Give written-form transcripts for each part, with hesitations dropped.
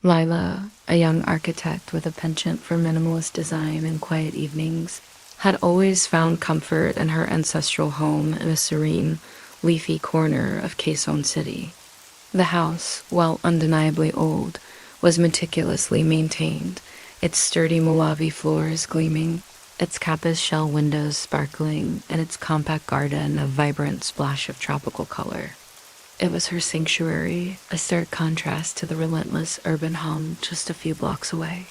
Lila, a young architect with a penchant for minimalist design and quiet evenings, had always found comfort in her ancestral home in a serene, leafy corner of Quezon City. The house, while undeniably old, was meticulously maintained, its sturdy Mojave floors gleaming, its campus shell windows sparkling, and its compact garden a vibrant splash of tropical color. It was her sanctuary, a stark contrast to the relentless urban hum just a few blocks away.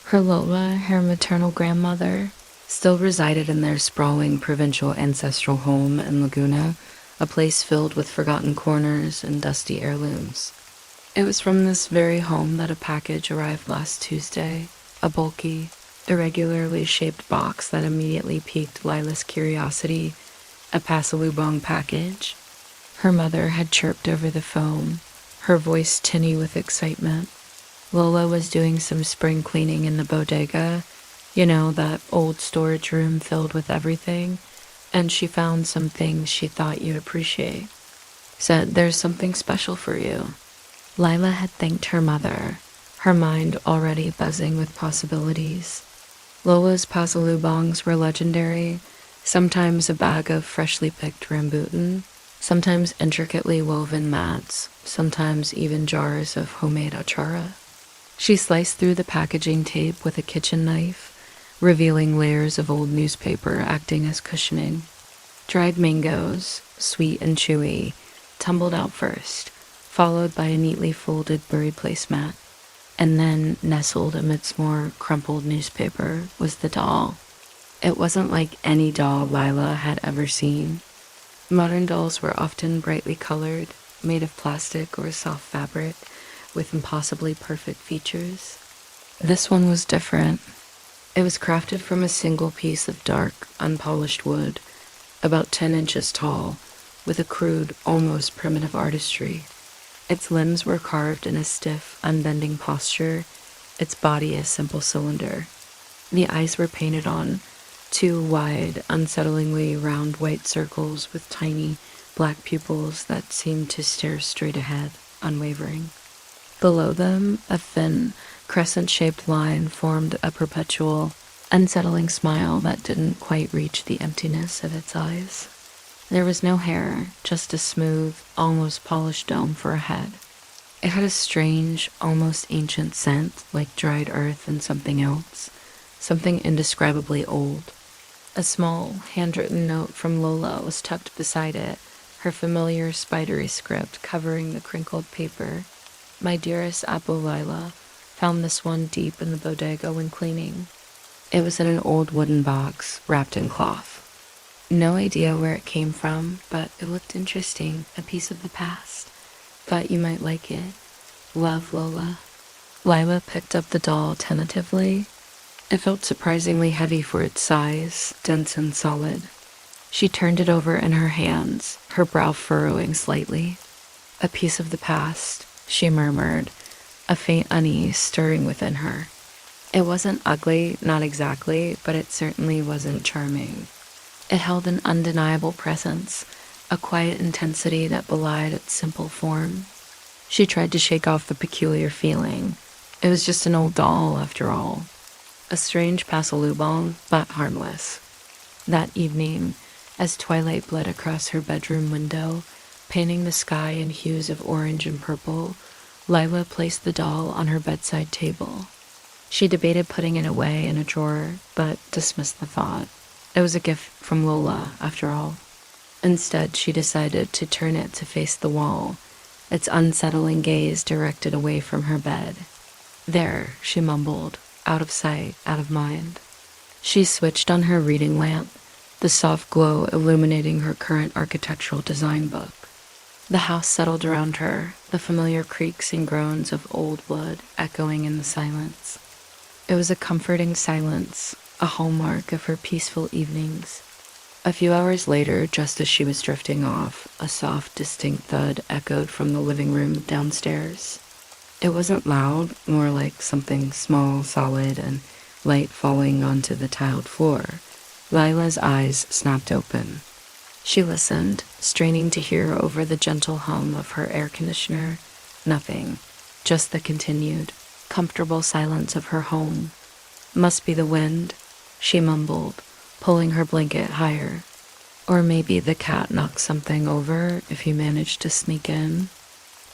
Her Lola, her maternal grandmother, still resided in their sprawling provincial ancestral home in Laguna, a place filled with forgotten corners and dusty heirlooms. It was from this very home that a package arrived last Tuesday, a bulky, irregularly shaped box that immediately piqued Lila's curiosity, a Pasalubong package. Her mother had chirped over the phone, her voice tinny with excitement. Lola was doing some spring cleaning in the bodega, that old storage room filled with everything, and she found some things she thought you'd appreciate. Said, "There's something special for you." Lila had thanked her mother, her mind already buzzing with possibilities. Lola's pasalubongs were legendary, sometimes a bag of freshly picked rambutan, sometimes intricately woven mats, sometimes even jars of homemade achara. She sliced through the packaging tape with a kitchen knife, revealing layers of old newspaper acting as cushioning. Dried mangoes, sweet and chewy, tumbled out first, followed by a neatly folded buried placemat. And then, nestled amidst more crumpled newspaper, was the doll. It wasn't like any doll Lila had ever seen. Modern dolls were often brightly colored, made of plastic or soft fabric, with impossibly perfect features. This one was different. It was crafted from a single piece of dark, unpolished wood, about 10 inches tall, with a crude, almost primitive artistry. Its limbs were carved in a stiff, unbending posture, its body a simple cylinder. The eyes were painted on, two wide, unsettlingly round white circles with tiny, black pupils that seemed to stare straight ahead, unwavering. Below them, a thin, crescent-shaped line formed a perpetual, unsettling smile that didn't quite reach the emptiness of its eyes. There was no hair, just a smooth, almost polished dome for a head. It had a strange, almost ancient scent, like dried earth and something else, something indescribably old. A small, handwritten note from Lola was tucked beside it, her familiar spidery script covering the crinkled paper. "My dearest Apple Lila, found this one deep in the bodega when cleaning." It was in an old wooden box, wrapped in cloth. No idea where it came from, but it looked interesting, a piece of the past. Thought you might like it. Love, Lola. Lila picked up the doll tentatively. It felt surprisingly heavy for its size, dense and solid. She turned it over in her hands, her brow furrowing slightly. "A piece of the past," she murmured, a faint unease stirring within her. It wasn't ugly, not exactly, but it certainly wasn't charming. It held an undeniable presence, a quiet intensity that belied its simple form. She tried to shake off the peculiar feeling. It was just an old doll, after all. A strange pasalubong, but harmless. That evening, as twilight bled across her bedroom window, painting the sky in hues of orange and purple, Lila placed the doll on her bedside table. She debated putting it away in a drawer, but dismissed the thought. It was a gift from Lola, after all. Instead, she decided to turn it to face the wall, its unsettling gaze directed away from her bed. "There," she mumbled, "out of sight, out of mind." She switched on her reading lamp, the soft glow illuminating her current architectural design book. The house settled around her, the familiar creaks and groans of old wood echoing in the silence. It was a comforting silence, a hallmark of her peaceful evenings. A few hours later, just as she was drifting off, a soft, distinct thud echoed from the living room downstairs. It wasn't loud, more like something small, solid, and light falling onto the tiled floor. Lila's eyes snapped open. She listened, straining to hear over the gentle hum of her air conditioner. Nothing. just the continued, comfortable silence of her home. Must be the wind, she mumbled, pulling her blanket higher. Or maybe the cat knocked something over if he managed to sneak in.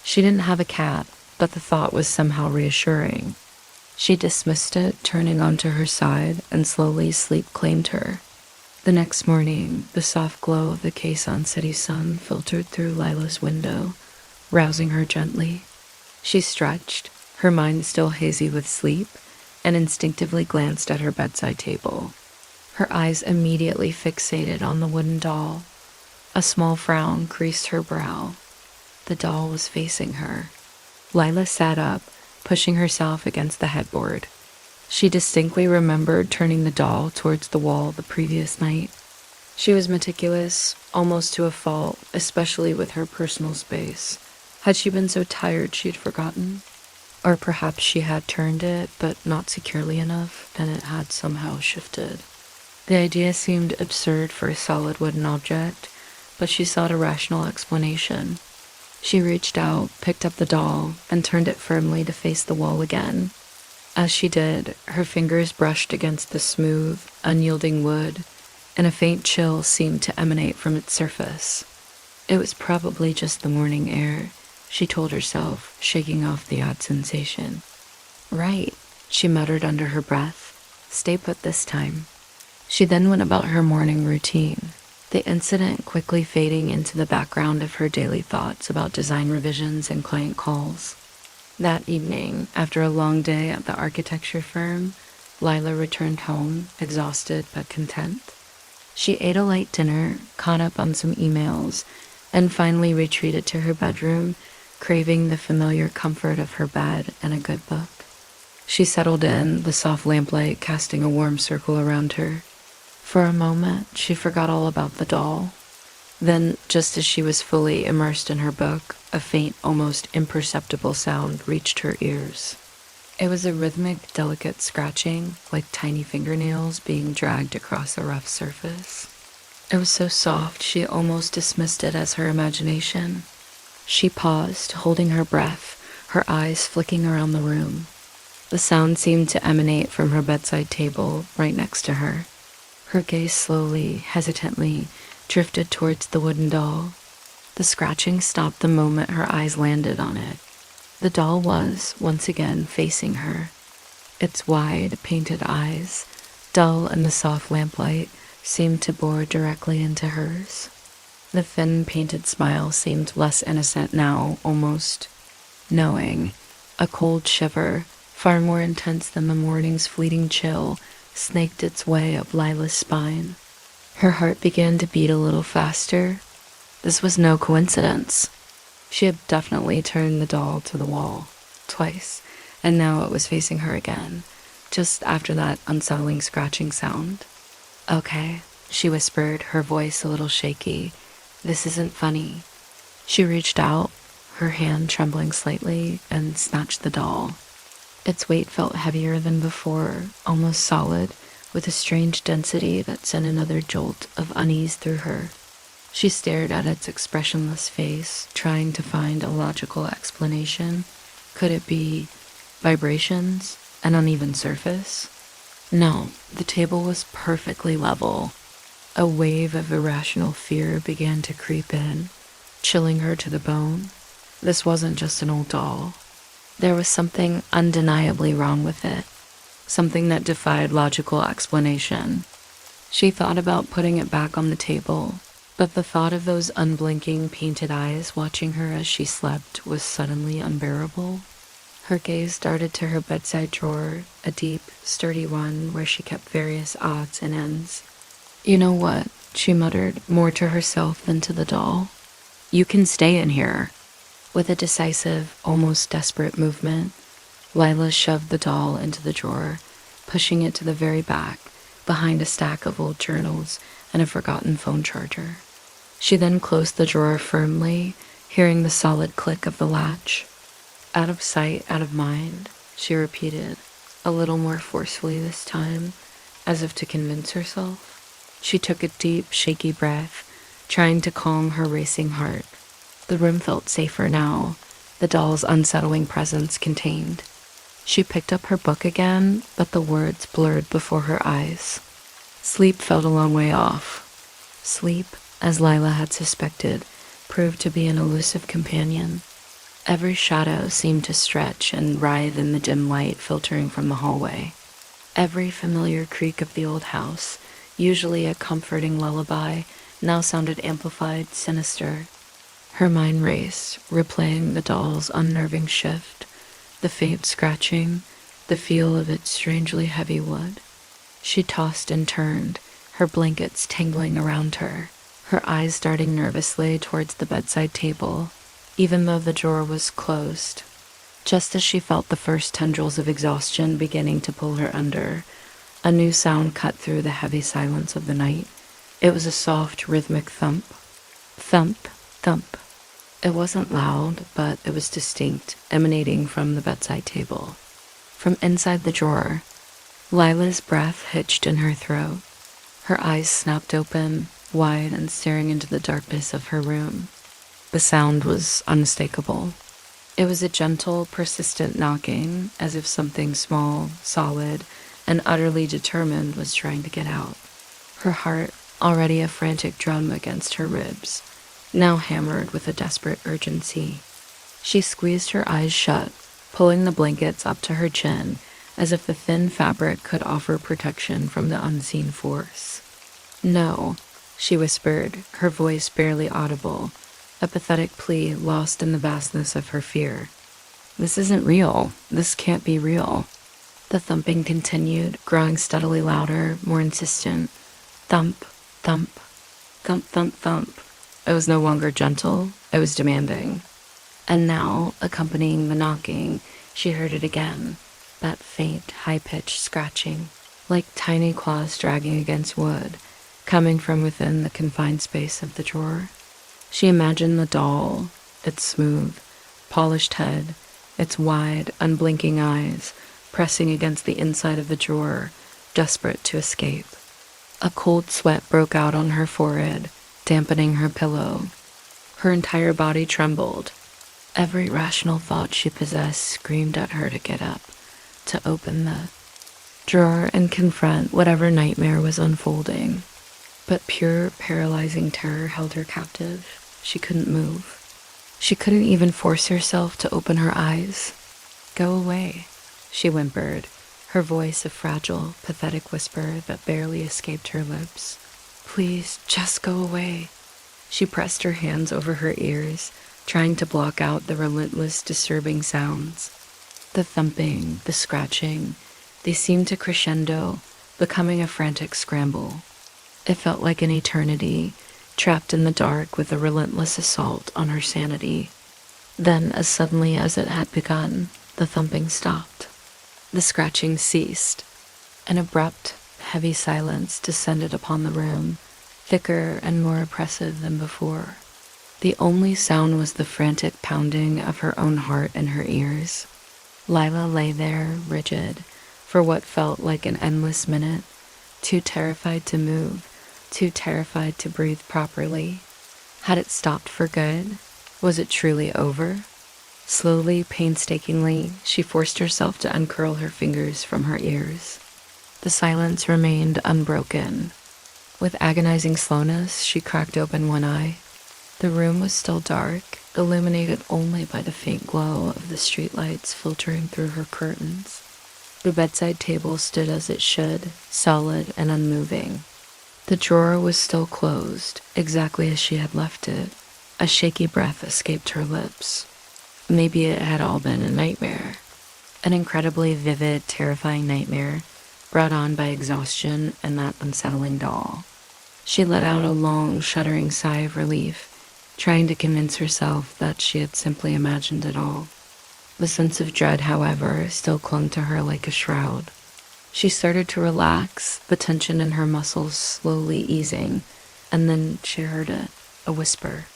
She didn't have a cat, but the thought was somehow reassuring. She dismissed it, turning onto her side, and slowly sleep claimed her. The next morning, the soft glow of the Quezon City sun filtered through Lila's window, rousing her gently. She stretched, her mind still hazy with sleep, and instinctively glanced at her bedside table. Her eyes immediately fixated on the wooden doll. A small frown creased her brow. The doll was facing her. Lila sat up, pushing herself against the headboard. She distinctly remembered turning the doll towards the wall the previous night. She was meticulous, almost to a fault, especially with her personal space. Had she been so tired she'd forgotten? Or perhaps she had turned it, but not securely enough, and it had somehow shifted. The idea seemed absurd for a solid wooden object, but she sought a rational explanation. She reached out, picked up the doll, and turned it firmly to face the wall again. As she did, her fingers brushed against the smooth, unyielding wood, and a faint chill seemed to emanate from its surface. It was probably just the morning air, she told herself, shaking off the odd sensation. Right, she muttered under her breath. Stay put this time. She then went about her morning routine, the incident quickly fading into the background of her daily thoughts about design revisions and client calls. That evening, after a long day at the architecture firm, Lila returned home, exhausted but content. She ate a light dinner, caught up on some emails, and finally retreated to her bedroom, craving the familiar comfort of her bed and a good book. She settled in, the soft lamplight casting a warm circle around her. For a moment, she forgot all about the doll. Then, just as she was fully immersed in her book, a faint, almost imperceptible sound reached her ears. It was a rhythmic, delicate scratching, like tiny fingernails being dragged across a rough surface. It was so soft she almost dismissed it as her imagination. She paused, holding her breath, her eyes flicking around the room. The sound seemed to emanate from her bedside table, right next to her. Her gaze slowly, hesitantly, drifted towards the wooden doll. The scratching stopped the moment her eyes landed on it. The doll was, once again, facing her. Its wide, painted eyes, dull in the soft lamplight, seemed to bore directly into hers. The thin, painted smile seemed less innocent now, almost knowing. A cold shiver, far more intense than the morning's fleeting chill, snaked its way up Lila's spine. Her heart began to beat a little faster. This was no coincidence. She had definitely turned the doll to the wall, twice, and now it was facing her again, just after that unsettling scratching sound. Okay, she whispered, her voice a little shaky. This isn't funny. She reached out, her hand trembling slightly, and snatched the doll. Its weight felt heavier than before, almost solid, with a strange density that sent another jolt of unease through her. She stared at its expressionless face, trying to find a logical explanation. Could it be vibrations? An uneven surface? No, the table was perfectly level. A wave of irrational fear began to creep in, chilling her to the bone. This wasn't just an old doll. There was something undeniably wrong with it, something that defied logical explanation. She thought about putting it back on the table, but the thought of those unblinking, painted eyes watching her as she slept was suddenly unbearable. Her gaze darted to her bedside drawer, a deep, sturdy one where she kept various odds and ends. You know what? She muttered, more to herself than to the doll. You can stay in here. With a decisive, almost desperate movement, Lila shoved the doll into the drawer, pushing it to the very back, behind a stack of old journals and a forgotten phone charger. She then closed the drawer firmly, hearing the solid click of the latch. Out of sight, out of mind, she repeated, a little more forcefully this time, as if to convince herself. She took a deep, shaky breath, trying to calm her racing heart. The room felt safer now, the doll's unsettling presence contained. She picked up her book again, but the words blurred before her eyes. Sleep felt a long way off. Sleep, as Lila had suspected, proved to be an elusive companion. Every shadow seemed to stretch and writhe in the dim light filtering from the hallway. Every familiar creak of the old house, usually a comforting lullaby, now sounded amplified, sinister. Her mind raced, replaying the doll's unnerving shift, the faint scratching, the feel of its strangely heavy wood. She tossed and turned, her blankets tangling around her, her eyes darting nervously towards the bedside table, even though the drawer was closed. Just as she felt the first tendrils of exhaustion beginning to pull her under, a new sound cut through the heavy silence of the night. It was a soft, rhythmic thump. Thump, thump. It wasn't loud, but it was distinct, emanating from the bedside table. From inside the drawer, Lila's breath hitched in her throat. Her eyes snapped open, wide and staring into the darkness of her room. The sound was unmistakable. It was a gentle, persistent knocking, as if something small, solid, and utterly determined was trying to get out. Her heart, already a frantic drum against her ribs, now hammered with a desperate urgency. She squeezed her eyes shut, pulling the blankets up to her chin, as if the thin fabric could offer protection from the unseen force. "No," she whispered, her voice barely audible, a pathetic plea lost in the vastness of her fear. "This isn't real. This can't be real." The thumping continued, growing steadily louder, more insistent. Thump, thump, thump, thump, thump. It was no longer gentle, it was demanding. And now, accompanying the knocking, she heard it again, that faint, high-pitched scratching, like tiny claws dragging against wood, coming from within the confined space of the drawer. She imagined the doll, its smooth, polished head, its wide, unblinking eyes, pressing against the inside of the drawer, desperate to escape. A cold sweat broke out on her forehead, dampening her pillow. Her entire body trembled. Every rational thought she possessed screamed at her to get up, to open the drawer and confront whatever nightmare was unfolding. But pure, paralyzing terror held her captive. She couldn't move. She couldn't even force herself to open her eyes. "Go away," she whimpered, her voice a fragile, pathetic whisper that barely escaped her lips. "Please, just go away." She pressed her hands over her ears, trying to block out the relentless, disturbing sounds. The thumping, the scratching, they seemed to crescendo, becoming a frantic scramble. It felt like an eternity, trapped in the dark with a relentless assault on her sanity. Then, as suddenly as it had begun, the thumping stopped. The scratching ceased. An abrupt, heavy silence descended upon the room, thicker and more oppressive than before. The only sound was the frantic pounding of her own heart in her ears. Lila lay there, rigid, for what felt like an endless minute, too terrified to move, too terrified to breathe properly. Had it stopped for good? Was it truly over? Slowly, painstakingly, she forced herself to uncurl her fingers from her ears. The silence remained unbroken. With agonizing slowness, she cracked open one eye. The room was still dark, illuminated only by the faint glow of the streetlights filtering through her curtains. The bedside table stood as it should, solid and unmoving. The drawer was still closed, exactly as she had left it. A shaky breath escaped her lips. Maybe it had all been a nightmare. An incredibly vivid, terrifying nightmare, brought on by exhaustion and that unsettling doll. She let out a long, shuddering sigh of relief, trying to convince herself that she had simply imagined it all. The sense of dread, however, still clung to her like a shroud. She started to relax, the tension in her muscles slowly easing, and then she heard it, a whisper.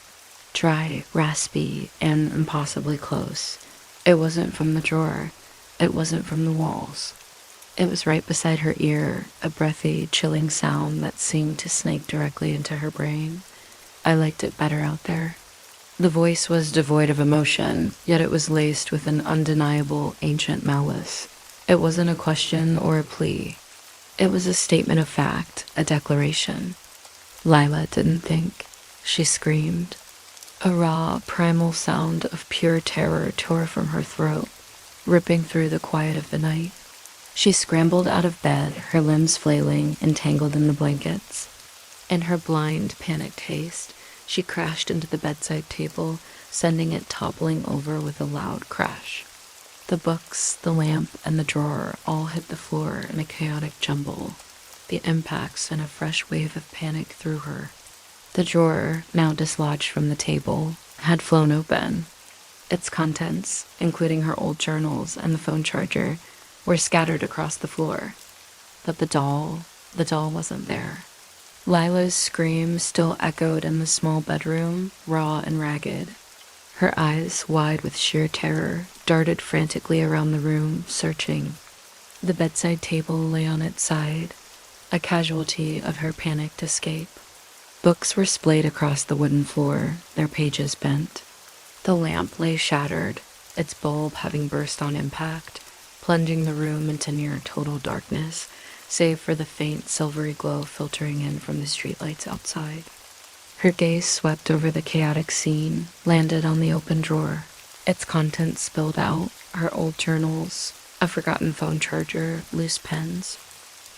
Dry, raspy, and impossibly close. It wasn't from the drawer. It wasn't from the walls. It was right beside her ear, a breathy, chilling sound that seemed to snake directly into her brain. "I liked it better out there." The voice was devoid of emotion, yet it was laced with an undeniable ancient malice. It wasn't a question or a plea. It was a statement of fact, a declaration. Lila didn't think. She screamed. A raw, primal sound of pure terror tore from her throat, ripping through the quiet of the night. She scrambled out of bed, her limbs flailing, entangled in the blankets. In her blind, panicked haste, she crashed into the bedside table, sending it toppling over with a loud crash. The books, the lamp, and the drawer all hit the floor in a chaotic jumble. The impacts sent a fresh wave of panic through her. The drawer, now dislodged from the table, had flown open. Its contents, including her old journals and the phone charger, were scattered across the floor. But the doll wasn't there. Lila's scream still echoed in the small bedroom, raw and ragged. Her eyes, wide with sheer terror, darted frantically around the room, searching. The bedside table lay on its side, a casualty of her panicked escape. Books were splayed across the wooden floor, their pages bent. The lamp lay shattered, its bulb having burst on impact, plunging the room into near total darkness, save for the faint silvery glow filtering in from the streetlights outside. Her gaze swept over the chaotic scene, landed on the open drawer. Its contents spilled out, her old journals, a forgotten phone charger, loose pens.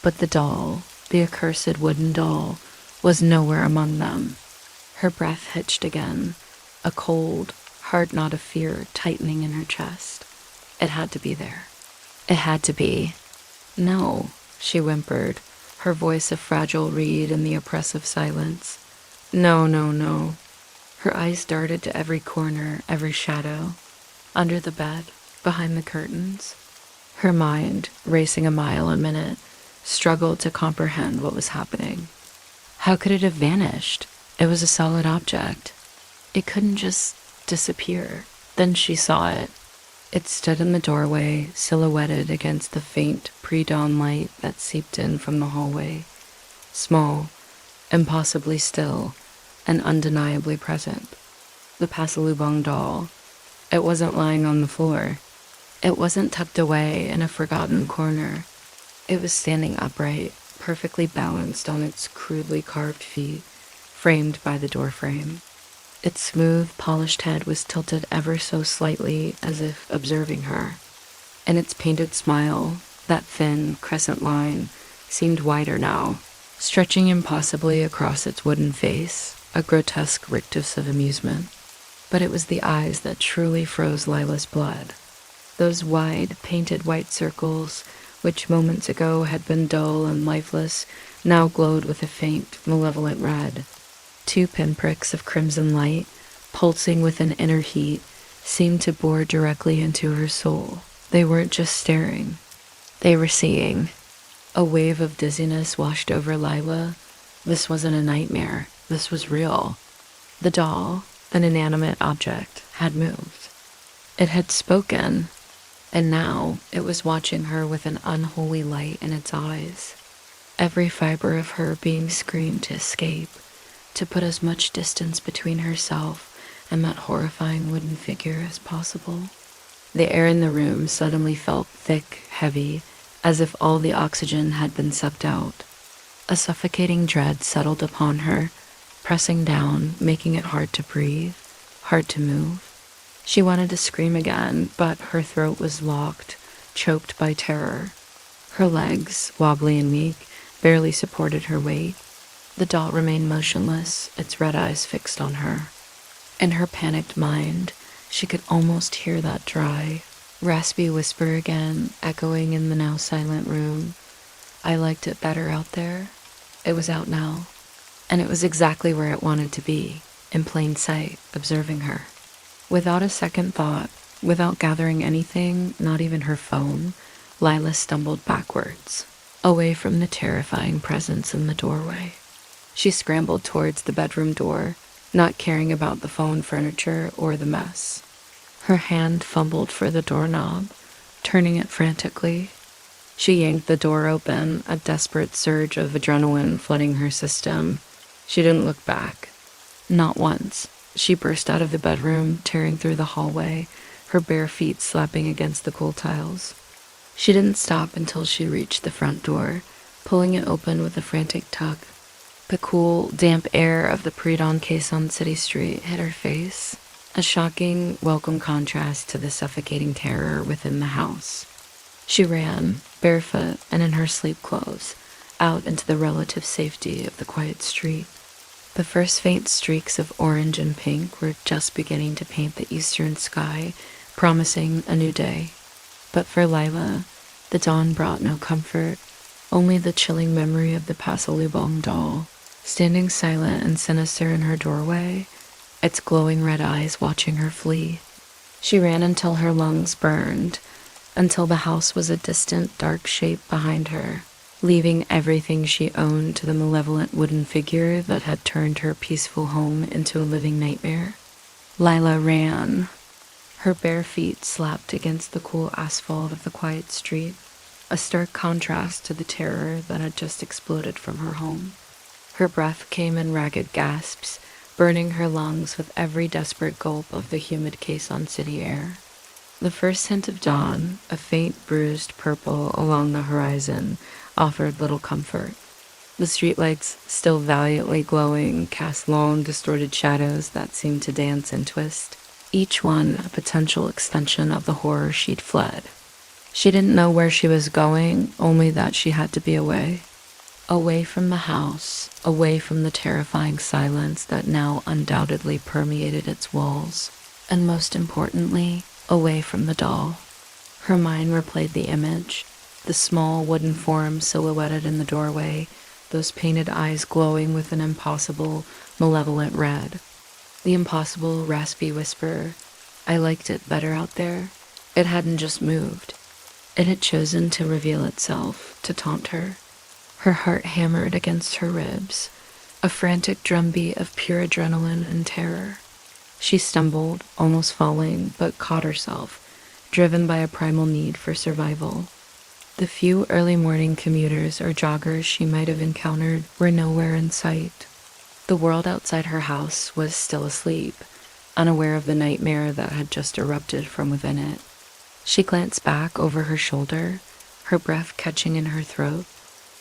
But the doll, the accursed wooden doll, was nowhere among them. Her breath hitched again, a cold, hard knot of fear tightening in her chest. It had to be there. It had to be. No, she whimpered, her voice a fragile reed in the oppressive silence. No, no, no. Her eyes darted to every corner, every shadow. Under the bed, behind the curtains. Her mind, racing a mile a minute, struggled to comprehend what was happening. How could it have vanished? It was a solid object. It couldn't just disappear. Then she saw it. It stood in the doorway, silhouetted against the faint pre-dawn light that seeped in from the hallway. Small, impossibly still, and undeniably present. The Pasalubong Doll. It wasn't lying on the floor. It wasn't tucked away in a forgotten corner. It was standing upright, perfectly balanced on its crudely carved feet, framed by the doorframe. Its smooth, polished head was tilted ever so slightly as if observing her. And its painted smile, that thin, crescent line, seemed wider now, stretching impossibly across its wooden face, a grotesque rictus of amusement. But it was the eyes that truly froze Lila's blood. Those wide, painted white circles, which moments ago had been dull and lifeless, now glowed with a faint, malevolent red. 2 pinpricks of crimson light, pulsing with an inner heat, seemed to bore directly into her soul. They weren't just staring. They were seeing. A wave of dizziness washed over Lila. This wasn't a nightmare. This was real. The doll, an inanimate object, had moved. It had spoken, and now it was watching her with an unholy light in its eyes. Every fiber of her being screamed to escape, to put as much distance between herself and that horrifying wooden figure as possible. The air in the room suddenly felt thick, heavy, as if all the oxygen had been sucked out. A suffocating dread settled upon her, pressing down, making it hard to breathe, hard to move. She wanted to scream again, but her throat was locked, choked by terror. Her legs, wobbly and weak, barely supported her weight. The doll remained motionless, its red eyes fixed on her. In her panicked mind, she could almost hear that dry, raspy whisper again, echoing in the now silent room. I liked it better out there. It was out now, and it was exactly where it wanted to be, in plain sight, observing her. Without a second thought, without gathering anything, not even her phone, Lila stumbled backwards, away from the terrifying presence in the doorway. She scrambled towards the bedroom door, not caring about the phone furniture or the mess. Her hand fumbled for the doorknob, turning it frantically. She yanked the door open, a desperate surge of adrenaline flooding her system. She didn't look back. Not once. She burst out of the bedroom, tearing through the hallway, her bare feet slapping against the cool tiles. She didn't stop until she reached the front door, pulling it open with a frantic tug. The cool, damp air of the pre-dawn Quezon City street hit her face, a shocking, welcome contrast to the suffocating terror within the house. She ran, barefoot and in her sleep clothes, out into the relative safety of the quiet street. The first faint streaks of orange and pink were just beginning to paint the eastern sky, promising a new day. But for Lila, the dawn brought no comfort, only the chilling memory of the Pasalubong Doll, standing silent and sinister in her doorway, its glowing red eyes watching her flee. She ran until her lungs burned, until the house was a distant, dark shape behind her, leaving everything she owned to the malevolent wooden figure that had turned her peaceful home into a living nightmare. Lila ran. Her bare feet slapped against the cool asphalt of the quiet street, a stark contrast to the terror that had just exploded from her home. Her breath came in ragged gasps, burning her lungs with every desperate gulp of the humid Quezon City air. The first hint of dawn, a faint bruised purple along the horizon, offered little comfort. The streetlights, still valiantly glowing, cast long, distorted shadows that seemed to dance and twist, each one a potential extension of the horror she'd fled. She didn't know where she was going, only that she had to be away. Away from the house, away from the terrifying silence that now undoubtedly permeated its walls, and most importantly, away from the doll. Her mind replayed the image, the small wooden form silhouetted in the doorway, those painted eyes glowing with an impossible, malevolent red. The impossible, raspy whisper, "I liked it better out there." It hadn't just moved. It had chosen to reveal itself, to taunt her. Her heart hammered against her ribs, a frantic drumbeat of pure adrenaline and terror. She stumbled, almost falling, but caught herself, driven by a primal need for survival. The few early morning commuters or joggers she might have encountered were nowhere in sight. The world outside her house was still asleep, unaware of the nightmare that had just erupted from within it. She glanced back over her shoulder, her breath catching in her throat.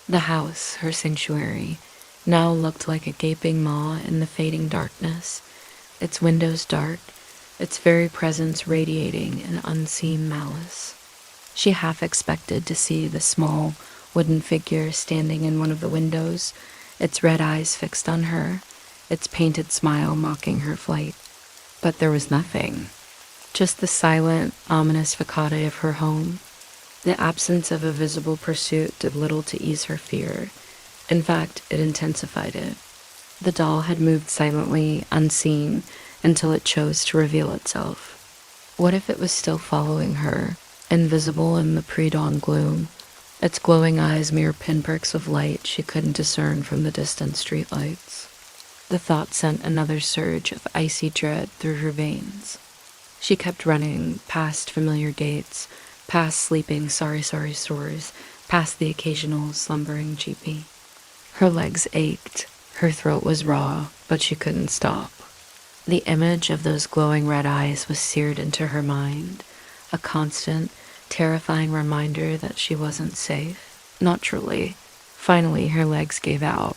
The house, her sanctuary, now looked like a gaping maw in the fading darkness, its windows dark, its very presence radiating an unseen malice. She half expected to see the small, wooden figure standing in one of the windows, its red eyes fixed on her, its painted smile mocking her flight. But there was nothing. Just the silent, ominous facade of her home. The absence of a visible pursuit did little to ease her fear. In fact, it intensified it. The doll had moved silently, unseen, until it chose to reveal itself. What if it was still following her, invisible in the pre-dawn gloom, its glowing eyes mere pinpricks of light she couldn't discern from the distant streetlights? The thought sent another surge of icy dread through her veins. She kept running, past familiar gates, past sleeping sorry stores, past the occasional slumbering jeepney. Her legs ached, her throat was raw, but she couldn't stop. The image of those glowing red eyes was seared into her mind, a constant, terrifying reminder that she wasn't safe. Not truly. Finally, her legs gave out.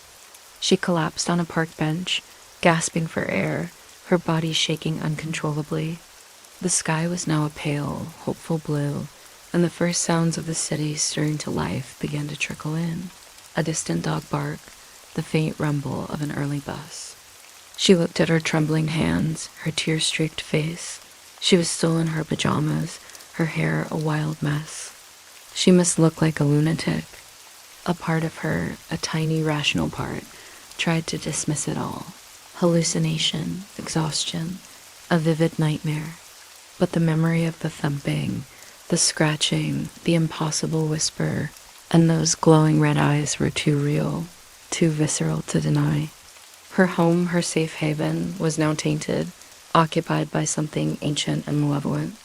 She collapsed on a park bench, gasping for air, her body shaking uncontrollably. The sky was now a pale, hopeful blue, and the first sounds of the city stirring to life began to trickle in. A distant dog bark, the faint rumble of an early bus. She looked at her trembling hands, her tear-streaked face. She was still in her pajamas, her hair a wild mess. She must look like a lunatic. A part of her, a tiny rational part, tried to dismiss it all. Hallucination, exhaustion, a vivid nightmare. But the memory of the thumping, the scratching, the impossible whisper, and those glowing red eyes were too real, too visceral to deny. Her home, her safe haven, was now tainted, occupied by something ancient and malevolent.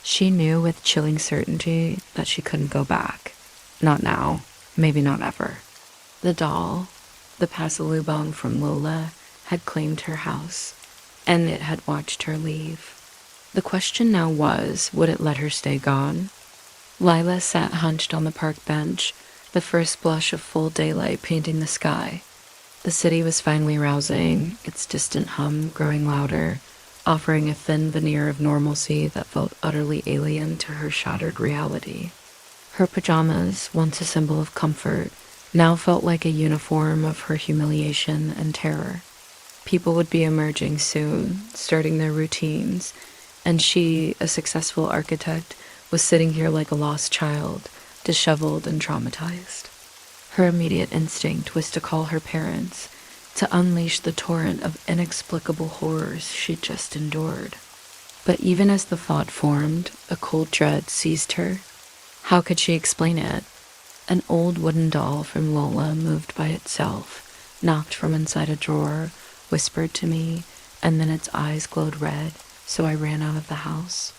She knew with chilling certainty that she couldn't go back. Not now, maybe not ever. The doll, the Pasalubong from Lila, had claimed her house. and it had watched her leave. The question now was, would it let her stay gone? Lila sat hunched on the park bench, the first blush of full daylight painting the sky. The city was finally rousing, its distant hum growing louder, offering a thin veneer of normalcy that felt utterly alien to her shattered reality. Her pajamas, once a symbol of comfort, now felt like a uniform of her humiliation and terror. People would be emerging soon, starting their routines, and she, a successful architect, was sitting here like a lost child, disheveled and traumatized. Her immediate instinct was to call her parents, to unleash the torrent of inexplicable horrors she'd just endured. But even as the thought formed, a cold dread seized her. How could she explain it? An old wooden doll from Lola moved by itself, knocked from inside a drawer, whispered to me, and then its eyes glowed red, so I ran out of the house.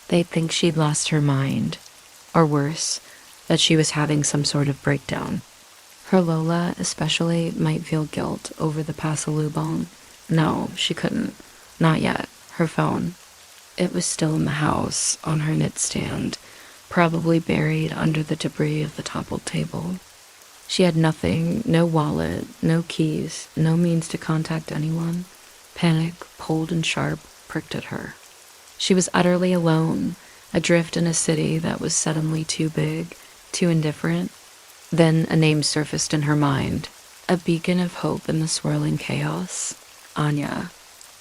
They'd think she'd lost her mind, or worse, that she was having some sort of breakdown. Her Lola, especially, might feel guilt over the Pasalubong. No, she couldn't. Not yet. Her phone. It was still in the house, on her nightstand, probably buried under the debris of the toppled table. She had nothing, no wallet, no keys, no means to contact anyone. Panic, cold and sharp, pricked at her. She was utterly alone, adrift in a city that was suddenly too big, too indifferent. Then a name surfaced in her mind, a beacon of hope in the swirling chaos. Anya.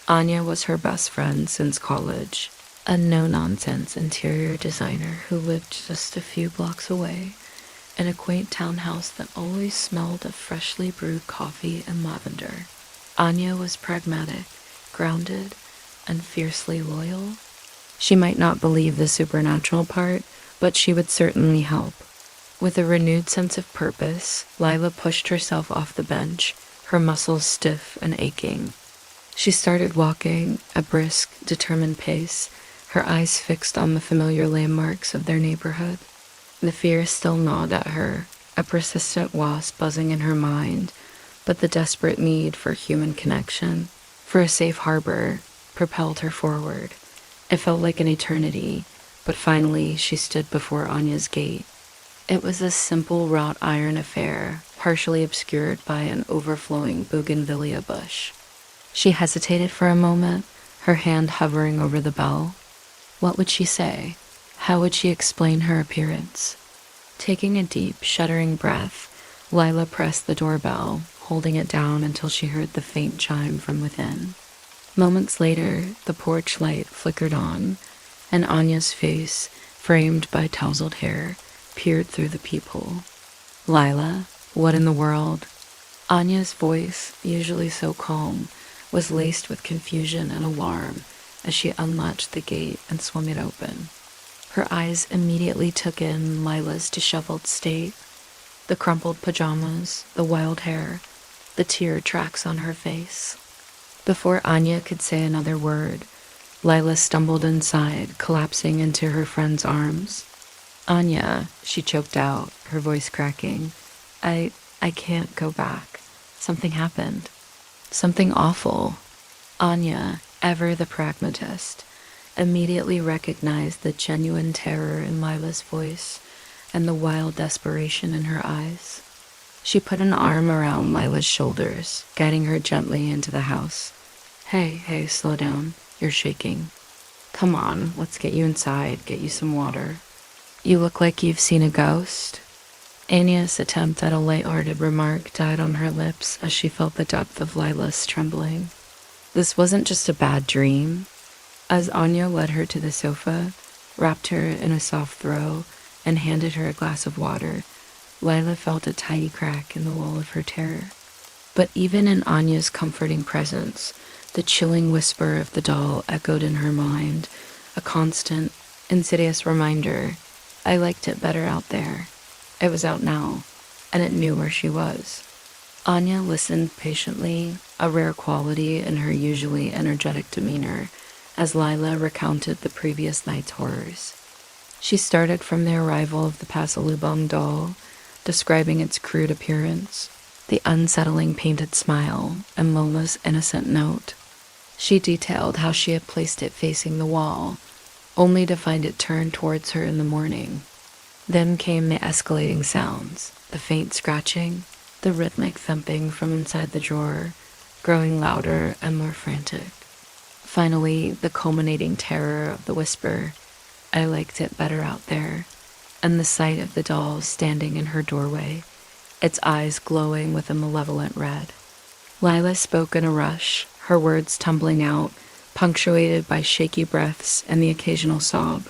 Anya was her best friend since college, a no-nonsense interior designer who lived just a few blocks away in a quaint townhouse that always smelled of freshly brewed coffee and lavender. Anya was pragmatic, grounded, and fiercely loyal. She might not believe the supernatural part, but she would certainly help. With a renewed sense of purpose, Lila pushed herself off the bench, her muscles stiff and aching. She started walking, a brisk, determined pace, her eyes fixed on the familiar landmarks of their neighborhood. The fear still gnawed at her, a persistent wasp buzzing in her mind, but the desperate need for human connection, for a safe harbor, propelled her forward. It felt like an eternity, but finally she stood before Anya's gate. It was a simple wrought iron affair, partially obscured by an overflowing bougainvillea bush. She hesitated for a moment, her hand hovering over the bell. What would she say? How would she explain her appearance? Taking a deep, shuddering breath, Lila pressed the doorbell, holding it down until she heard the faint chime from within. Moments later, the porch light flickered on, and Anya's face, framed by tousled hair, peered through the peephole. Lila, what in the world? Anya's voice, usually so calm, was laced with confusion and alarm as she unlatched the gate and swung it open. Her eyes immediately took in Lila's disheveled state, the crumpled pajamas, the wild hair, the tear tracks on her face. Before Anya could say another word, Lila stumbled inside, collapsing into her friend's arms. Anya, she choked out, her voice cracking. I can't go back. Something happened. Something awful. Anya, ever the pragmatist, immediately recognized the genuine terror in Lila's voice and the wild desperation in her eyes. She put an arm around Lila's shoulders, guiding her gently into the house. Hey, slow down. You're shaking. Come on, let's get you inside, get you some water. You look like you've seen a ghost. Anya's attempt at a light-hearted remark died on her lips as she felt the depth of Lila's trembling. This wasn't just a bad dream. As Anya led her to the sofa, wrapped her in a soft throw, and handed her a glass of water, Lila felt a tiny crack in the wall of her terror. But even in Anya's comforting presence, the chilling whisper of the doll echoed in her mind, a constant, insidious reminder. I liked it better out there. It was out now, and it knew where she was. Anya listened patiently, a rare quality in her usually energetic demeanor, as Lila recounted the previous night's horrors. She started from the arrival of the Pasalubong Doll, describing its crude appearance, the unsettling painted smile, and Lola's innocent note. She detailed how she had placed it facing the wall, only to find it turned towards her in the morning. Then came the escalating sounds, the faint scratching, the rhythmic thumping from inside the drawer, growing louder and more frantic. Finally, the culminating terror of the whisper, "I liked it better out there," and the sight of the doll standing in her doorway, its eyes glowing with a malevolent red. Lila spoke in a rush, her words tumbling out, punctuated by shaky breaths and the occasional sob.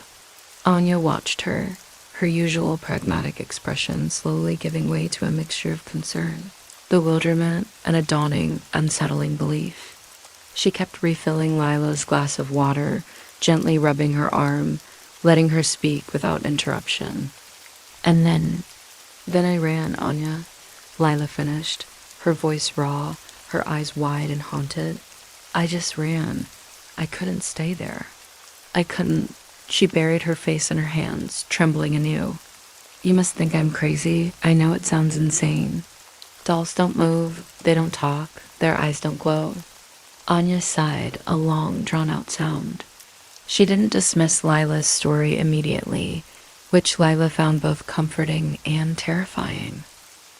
Anya watched her, her usual pragmatic expression slowly giving way to a mixture of concern, bewilderment, and a dawning, unsettling belief. She kept refilling Lila's glass of water, gently rubbing her arm, letting her speak without interruption. And then I ran, Anya, Lila finished, her voice raw, her eyes wide and haunted. I just ran. I couldn't stay there. I couldn't. She buried her face in her hands, trembling anew. You must think I'm crazy. I know it sounds insane. Dolls don't move, they don't talk, their eyes don't glow. Anya sighed, a long, drawn-out sound. She didn't dismiss Lila's story immediately, which Lila found both comforting and terrifying.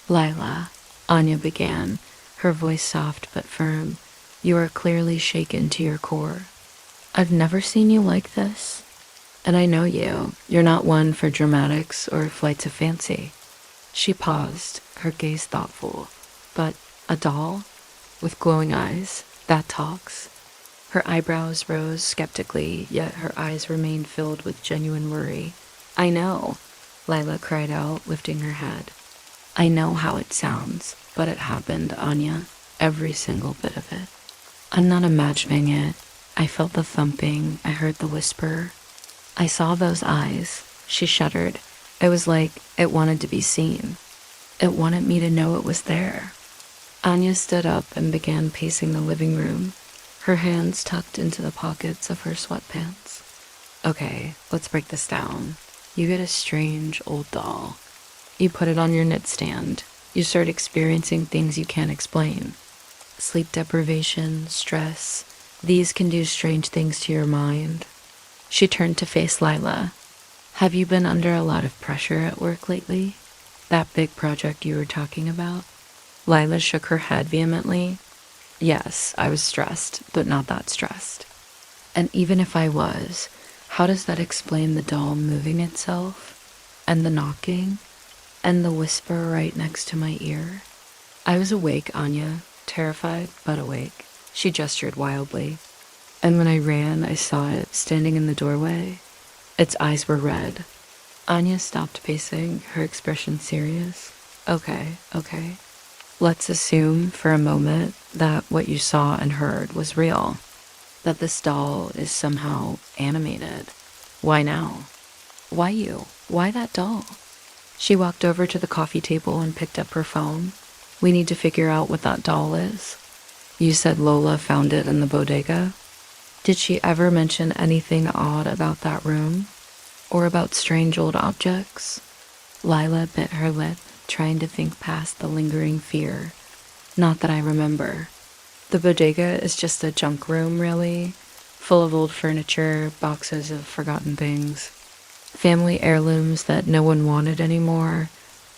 Lila, Anya began, her voice soft but firm, you are clearly shaken to your core. I've never seen you like this. And I know you. You're not one for dramatics or flights of fancy. She paused, her gaze thoughtful. But a doll? With glowing eyes? That talks? Her eyebrows rose skeptically, yet her eyes remained filled with genuine worry. I know, Lila cried out, lifting her head. I know how it sounds, but it happened, Anya. Every single bit of it. I'm not imagining it. I felt the thumping. I heard the whisper. I saw those eyes. She shuddered. It was like it wanted to be seen. It wanted me to know it was there. Anya stood up and began pacing the living room, her hands tucked into the pockets of her sweatpants. Okay, let's break this down. You get a strange old doll. You put it on your nightstand. You start experiencing things you can't explain. Sleep deprivation, stress. These can do strange things to your mind. She turned to face Lila. Have you been under a lot of pressure at work lately? That big project you were talking about? Lila shook her head vehemently. Yes, I was stressed, but not that stressed. And even if I was, how does that explain the doll moving itself? And the knocking? And the whisper right next to my ear? I was awake, Anya, terrified but awake. She gestured wildly. And when I ran, I saw it standing in the doorway. Its eyes were red. Anya stopped pacing, her expression serious. Okay. Let's assume for a moment that what you saw and heard was real. That this doll is somehow animated. Why now? Why you? Why that doll? She walked over to the coffee table and picked up her phone. We need to figure out what that doll is. You said Lola found it in the bodega? Did she ever mention anything odd about that room? Or about strange old objects? Lila bit her lip, trying to think past the lingering fear. Not that I remember. The bodega is just a junk room, really. Full of old furniture, boxes of forgotten things. Family heirlooms that no one wanted anymore,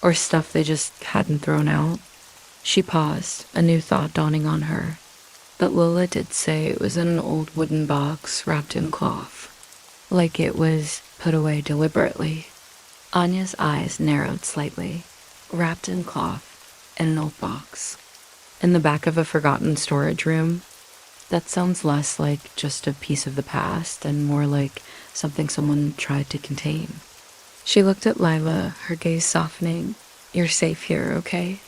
or stuff they just hadn't thrown out. She paused, a new thought dawning on her. But Lola did say it was in an old wooden box wrapped in cloth. Like it was put away deliberately. Anya's eyes narrowed slightly. Wrapped in cloth, in an old box. In the back of a forgotten storage room. That sounds less like just a piece of the past and more like something someone tried to contain. She looked at Lila, her gaze softening. You're safe here, okay?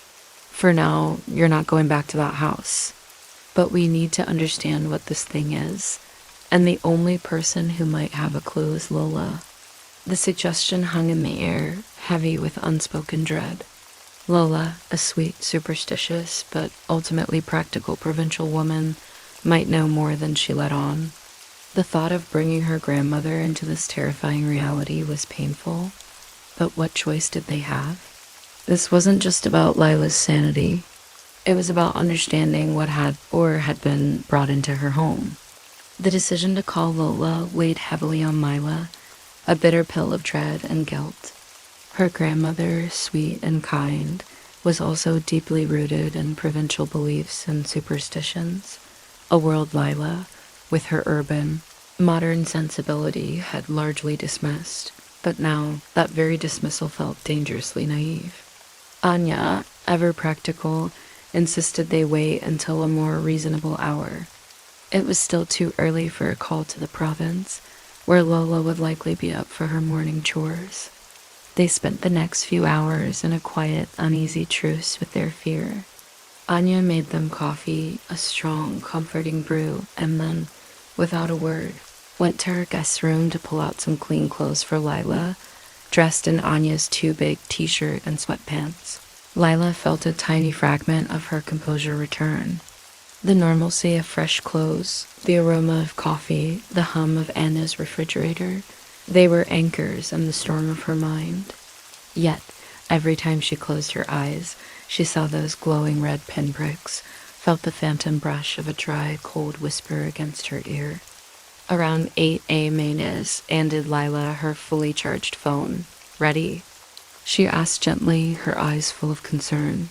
For now, you're not going back to that house. But we need to understand what this thing is, and the only person who might have a clue is Lola. The suggestion hung in the air, heavy with unspoken dread. Lola, a sweet, superstitious, but ultimately practical provincial woman, might know more than she let on. The thought of bringing her grandmother into this terrifying reality was painful, but what choice did they have? This wasn't just about Lila's sanity. It was about understanding what had been brought into her home. The decision to call Lola weighed heavily on Lila, a bitter pill of dread and guilt. Her grandmother, sweet and kind, was also deeply rooted in provincial beliefs and superstitions, a world Lila, with her urban, modern sensibility, had largely dismissed. But now, that very dismissal felt dangerously naive. Anya, ever practical, insisted they wait until a more reasonable hour. It was still too early for a call to the province, where Lola would likely be up for her morning chores. They spent the next few hours in a quiet, uneasy truce with their fear. Anya made them coffee, a strong, comforting brew, and then, without a word, went to her guest room to pull out some clean clothes for Lila, dressed in Anya's too big t-shirt and sweatpants. Lila felt a tiny fragment of her composure return. The normalcy of fresh clothes, the aroma of coffee, the hum of Anna's refrigerator, they were anchors in the storm of her mind. Yet, every time she closed her eyes, she saw those glowing red pinpricks, felt the phantom brush of a dry, cold whisper against her ear. Around 8 a.m. handed Lila her fully charged phone. "Ready?" she asked gently, her eyes full of concern.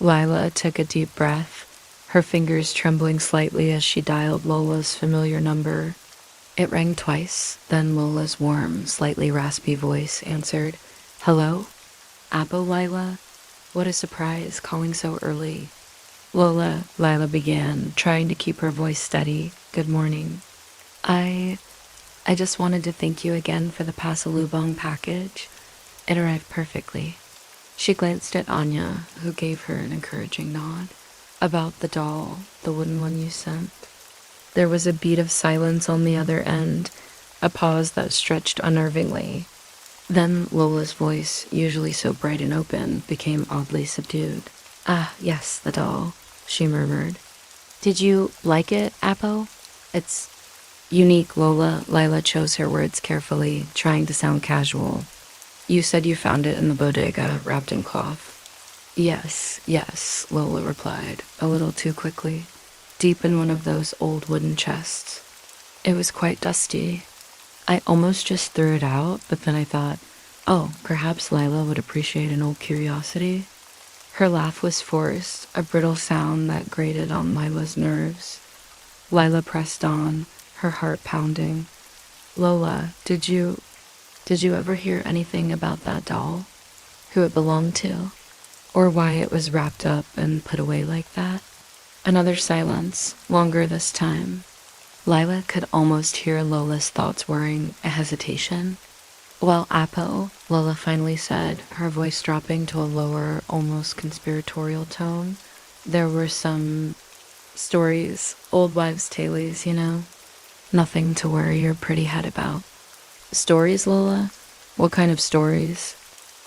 Lila took a deep breath, her fingers trembling slightly as she dialed Lola's familiar number. It rang twice, then Lola's warm, slightly raspy voice answered. "Hello? Apple, Lila? What a surprise, calling so early." Lila began, trying to keep her voice steady. "Good morning. I just wanted to thank you again for the Pasalubong package. It arrived perfectly." She glanced at Anya, who gave her an encouraging nod. "About the doll, the wooden one you sent." There was a beat of silence on the other end, a pause that stretched unnervingly. Then Lola's voice, usually so bright and open, became oddly subdued. "Ah, yes, the doll," she murmured. "Did you like it, Appo? It's unique, Lola." Lila chose her words carefully, trying to sound casual. "You said you found it in the bodega, wrapped in cloth." Yes, Lola replied, a little too quickly, deep in one of those old wooden chests. It was quite dusty. I almost just threw it out, but then I thought, oh, perhaps Lila would appreciate an old curiosity. Her laugh was forced, a brittle sound that grated on Lila's nerves. Lila pressed on, her heart pounding. "Lola, did you ever hear anything about that doll? Who it belonged to? Or why it was wrapped up and put away like that?" Another silence, longer this time. Lila could almost hear Lola's thoughts whirring, a hesitation. "Well, Appo," Lola finally said, her voice dropping to a lower, almost conspiratorial tone. "There were some stories, old wives' tales, you know. Nothing to worry your pretty head about." "Stories, Lola? What kind of stories?"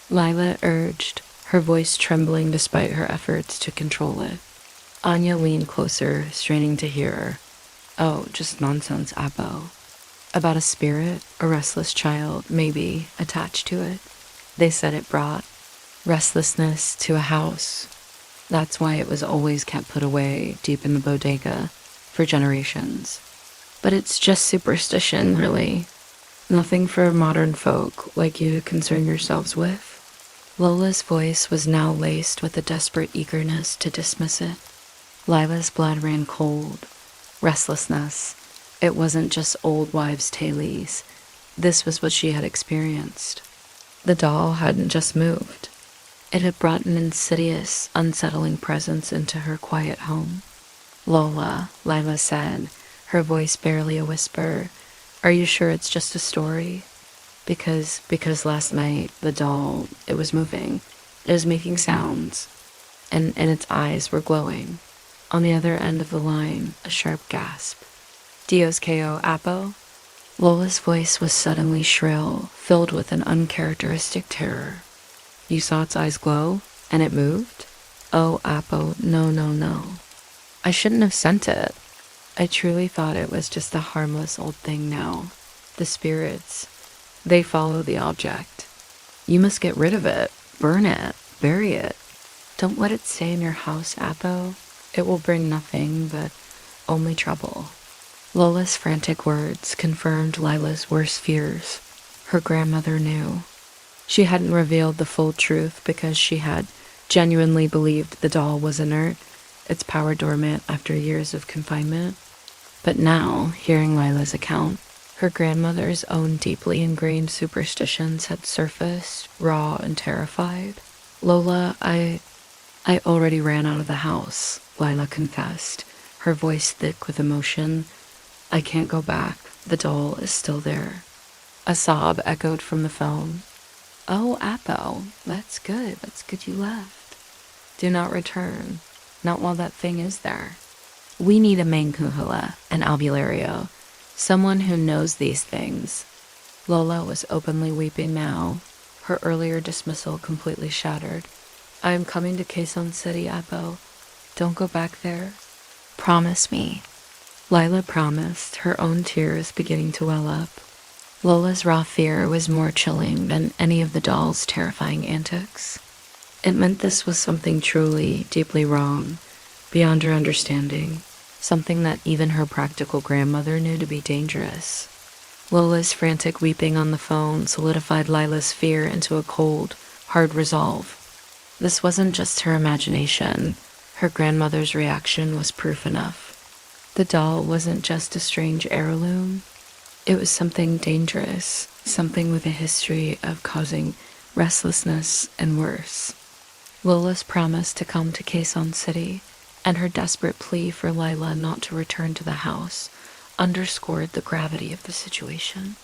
Lila urged, her voice trembling despite her efforts to control it. Anya leaned closer, straining to hear her. "Oh, just nonsense, Appo. About a spirit, a restless child, maybe, attached to it. They said it brought restlessness to a house. That's why it was always kept put away deep in the bodega for generations. But it's just superstition, really. Nothing for modern folk like you to concern yourselves with." Lola's voice was now laced with a desperate eagerness to dismiss it. Lila's blood ran cold. Restlessness. It wasn't just old wives' tales. This was what she had experienced. The doll hadn't just moved. It had brought an insidious, unsettling presence into her quiet home. "Lola," Lila said, her voice barely a whisper, "are you sure it's just a story? Because last night, the doll, it was moving. It was making sounds. And its eyes were glowing." On the other end of the line, a sharp gasp. "Dios ko, Appo?" Lola's voice was suddenly shrill, filled with an uncharacteristic terror. "You saw its eyes glow? And it moved? Oh, Appo, no. I shouldn't have sent it. I truly thought it was just a harmless old thing now. The spirits, they follow the object. You must get rid of it, burn it, bury it." Don't let it stay in your house, Apo. It will bring nothing but only trouble. Lola's frantic words confirmed Lila's worst fears. Her grandmother knew. She hadn't revealed the full truth because she had genuinely believed the doll was inert, its power dormant after years of confinement. But now, hearing Lila's account, her grandmother's own deeply ingrained superstitions had surfaced, raw and terrified. Lola, I already ran out of the house, Lila confessed, her voice thick with emotion. I can't go back. The doll is still there. A sob echoed from the phone. Oh, Apo, that's good. That's good you left. Do not return. Not while that thing is there. We need a mankuhula, an albulario, someone who knows these things. Lola was openly weeping now, her earlier dismissal completely shattered. I am coming to Quezon City, Apo. Don't go back there. Promise me. Lila promised, her own tears beginning to well up. Lola's raw fear was more chilling than any of the doll's terrifying antics. It meant this was something truly, deeply wrong, beyond her understanding, something that even her practical grandmother knew to be dangerous. Lola's frantic weeping on the phone solidified Lila's fear into a cold, hard resolve. This wasn't just her imagination. Her grandmother's reaction was proof enough. The doll wasn't just a strange heirloom. It was something dangerous, something with a history of causing restlessness and worse. Lola's promise to come to Quezon City and her desperate plea for Lila not to return to the house underscored the gravity of the situation.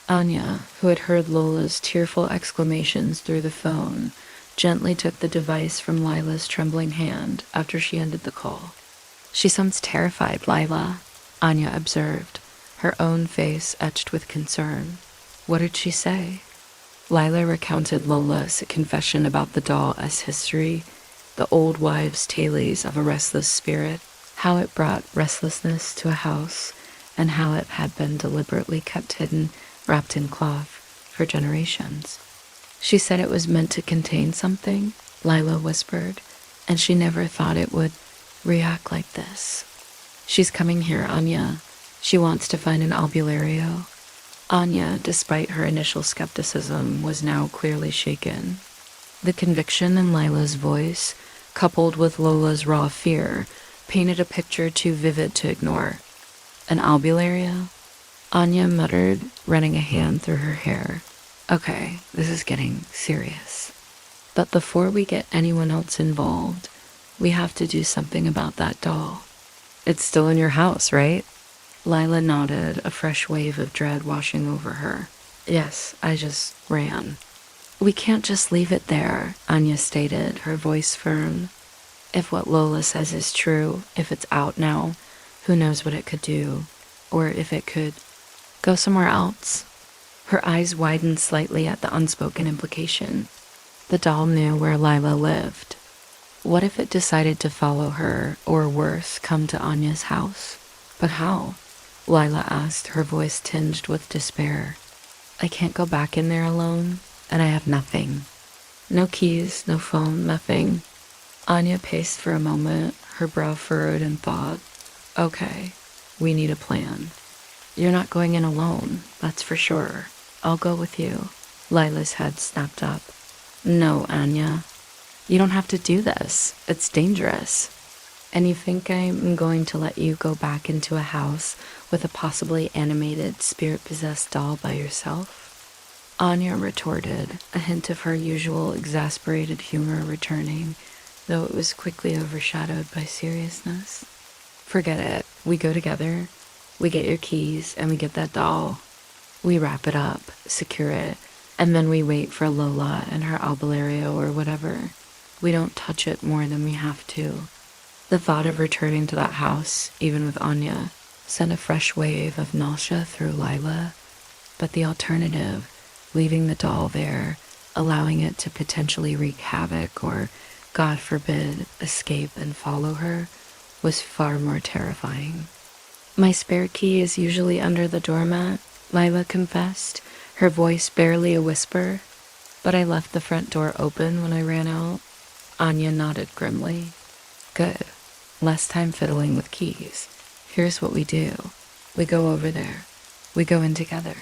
Anya, who had heard Lola's tearful exclamations through the phone, gently took the device from Lila's trembling hand after she ended the call. She sounds terrified, Lila, Anya observed, her own face etched with concern. What did she say? Lila recounted Lola's confession about the doll as history, the old wives' tales of a restless spirit, how it brought restlessness to a house, and how it had been deliberately kept hidden, wrapped in cloth, for generations. She said it was meant to contain something, Lila whispered, and she never thought it would react like this. She's coming here, Anya. She wants to find an albulario. Anya, despite her initial skepticism, was now clearly shaken. The conviction in Lila's voice, coupled with Lola's raw fear, painted a picture too vivid to ignore. An albulario? Anya muttered, running a hand through her hair. Okay, this is getting serious. But before we get anyone else involved, we have to do something about that doll. It's still in your house, right? Lila nodded, a fresh wave of dread washing over her. Yes, I just ran. We can't just leave it there, Anya stated, her voice firm. If what Lola says is true, if it's out now, who knows what it could do, or if it could go somewhere else. Her eyes widened slightly at the unspoken implication. The doll knew where Lila lived. What if it decided to follow her, or worse, come to Anya's house? But how? Lila asked, her voice tinged with despair. I can't go back in there alone, and I have nothing. No keys, no phone, nothing. Anya paced for a moment, her brow furrowed in thought. Okay, we need a plan. You're not going in alone, that's for sure. I'll go with you. Lila's head snapped up. No, Anya. You don't have to do this. It's dangerous. And you think I'm going to let you go back into a house with a possibly animated, spirit-possessed doll by yourself? Anya retorted, a hint of her usual exasperated humor returning, though it was quickly overshadowed by seriousness. Forget it. We go together. We get your keys, and we get that doll. We wrap it up, secure it, and then we wait for Lola and her albulario or whatever. We don't touch it more than we have to. The thought of returning to that house, even with Anya, sent a fresh wave of nausea through Lila. But the alternative, leaving the doll there, allowing it to potentially wreak havoc or, God forbid, escape and follow her, was far more terrifying. My spare key is usually under the doormat, Lila confessed, her voice barely a whisper, but I left the front door open when I ran out. Anya nodded grimly. Good. Less time fiddling with keys. Here's what we do. We go over there. We go in together.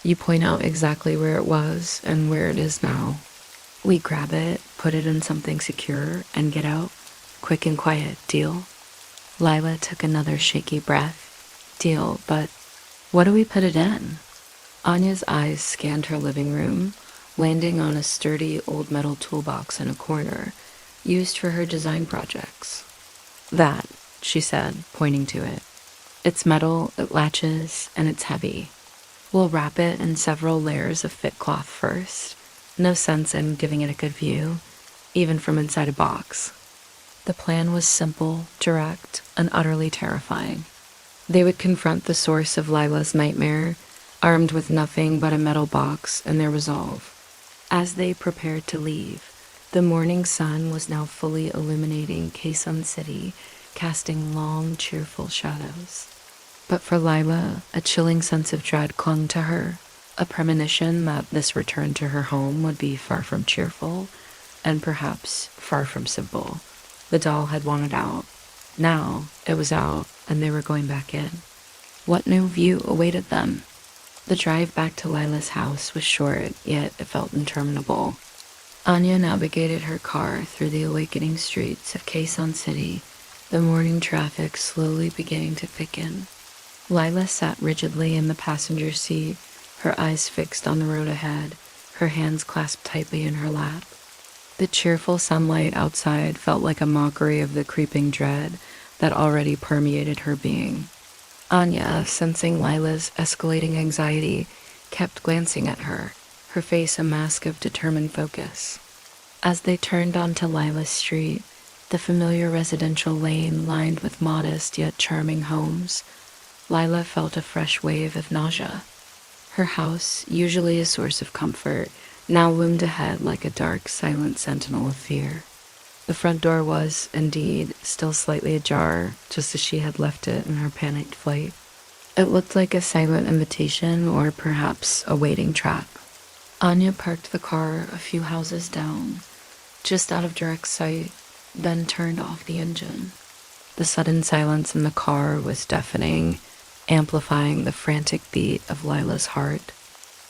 You point out exactly where it was and where it is now. We grab it, put it in something secure, and get out. Quick and quiet, deal? Lila took another shaky breath. Deal, but what do we put it in? Anya's eyes scanned her living room, landing on a sturdy old metal toolbox in a corner, used for her design projects. That, she said, pointing to it. It's metal, it latches, and it's heavy. We'll wrap it in several layers of thick cloth first. No sense in giving it a good view, even from inside a box. The plan was simple, direct, and utterly terrifying. They would confront the source of Lila's nightmare, armed with nothing but a metal box and their resolve. As they prepared to leave, the morning sun was now fully illuminating Quezon City, casting long, cheerful shadows. But for Lila, a chilling sense of dread clung to her, a premonition that this return to her home would be far from cheerful, and perhaps far from simple. The doll had wanted out. Now it was out, and they were going back in. What new view awaited them? The drive back to Lila's house was short, yet it felt interminable. Anya navigated her car through the awakening streets of Quezon City, the morning traffic slowly beginning to thicken. Lila sat rigidly in the passenger seat, her eyes fixed on the road ahead, her hands clasped tightly in her lap. The cheerful sunlight outside felt like a mockery of the creeping dread that already permeated her being. Anya, sensing Lila's escalating anxiety, kept glancing at her, her face a mask of determined focus. As they turned onto Lila's street, the familiar residential lane lined with modest yet charming homes, Lila felt a fresh wave of nausea. Her house, usually a source of comfort, now loomed ahead like a dark, silent sentinel of fear. The front door was, indeed, still slightly ajar, just as she had left it in her panicked flight. It looked like a silent invitation or perhaps a waiting trap. Anya parked the car a few houses down, just out of direct sight, then turned off the engine. The sudden silence in the car was deafening, amplifying the frantic beat of Lila's heart.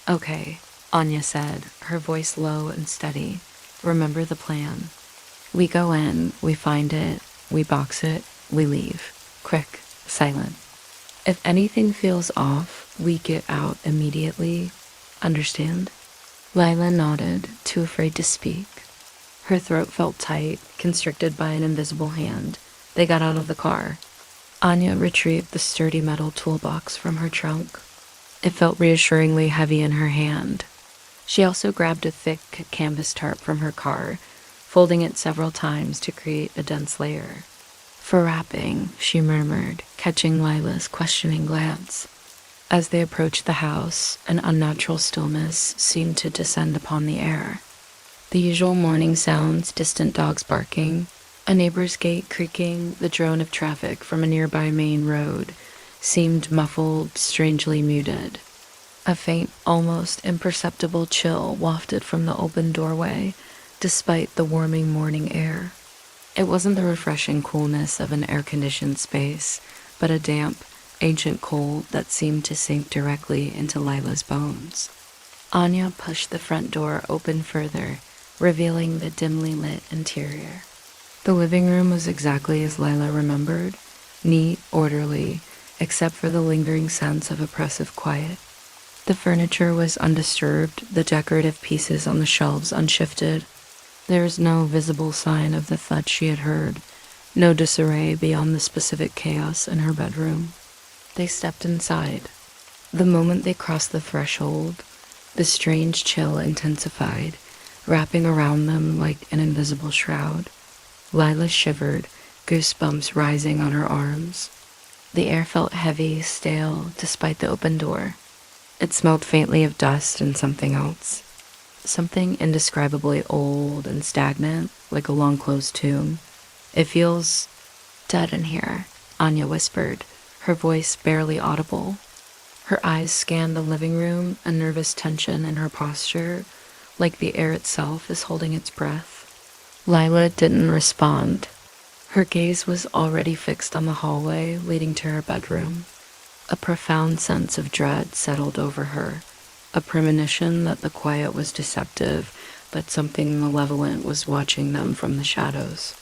Okay, Anya said, her voice low and steady. Remember the plan. We go in, we find it, we box it, we leave. Quick, silent. If anything feels off, we get out immediately. Understand? Lila nodded, too afraid to speak. Her throat felt tight, constricted by an invisible hand. They got out of the car. Anya retrieved the sturdy metal toolbox from her trunk. It felt reassuringly heavy in her hand. She also grabbed a thick canvas tarp from her car, folding it several times to create a dense layer. For wrapping, she murmured, catching Lila's questioning glance. As they approached the house, an unnatural stillness seemed to descend upon the air. The usual morning sounds, distant dogs barking, a neighbor's gate creaking, the drone of traffic from a nearby main road, seemed muffled, strangely muted. A faint, almost imperceptible chill wafted from the open doorway, despite the warming morning air. It wasn't the refreshing coolness of an air-conditioned space, but a damp, ancient cold that seemed to sink directly into Lila's bones. Anya pushed the front door open further, revealing the dimly lit interior. The living room was exactly as Lila remembered, neat, orderly, except for the lingering sense of oppressive quiet. The furniture was undisturbed, the decorative pieces on the shelves unshifted. There was no visible sign of the thud she had heard, no disarray beyond the specific chaos in her bedroom. They stepped inside. The moment they crossed the threshold, the strange chill intensified, wrapping around them like an invisible shroud. Lila shivered, goosebumps rising on her arms. The air felt heavy, stale, despite the open door. It smelled faintly of dust and something else. Something indescribably old and stagnant, like a long-closed tomb. It feels dead in here, Anya whispered, her voice barely audible. Her eyes scanned the living room, a nervous tension in her posture, like the air itself is holding its breath. Lila didn't respond. Her gaze was already fixed on the hallway leading to her bedroom. A profound sense of dread settled over her, a premonition that the quiet was deceptive, that something malevolent was watching them from the shadows.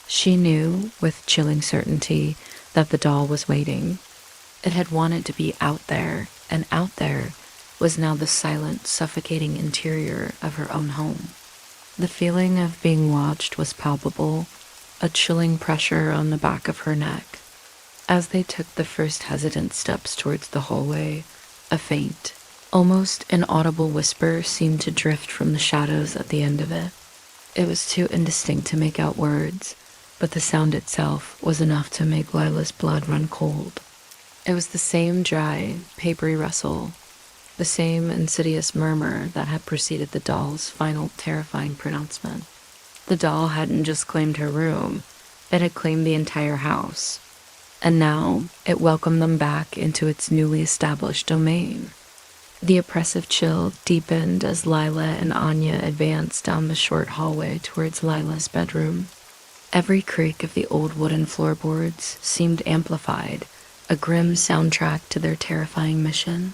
She knew, with chilling certainty, that the doll was waiting. It had wanted to be out there, and out there was now the silent, suffocating interior of her own home. The feeling of being watched was palpable, a chilling pressure on the back of her neck. As they took the first hesitant steps towards the hallway, a faint, almost inaudible whisper seemed to drift from the shadows at the end of it. It was too indistinct to make out words, but the sound itself was enough to make Lila's blood run cold. It was the same dry, papery rustle, the same insidious murmur that had preceded the doll's final terrifying pronouncement. The doll hadn't just claimed her room, it had claimed the entire house. And now it welcomed them back into its newly established domain. The oppressive chill deepened as Lila and Anya advanced down the short hallway towards Lila's bedroom. Every creak of the old wooden floorboards seemed amplified, a grim soundtrack to their terrifying mission.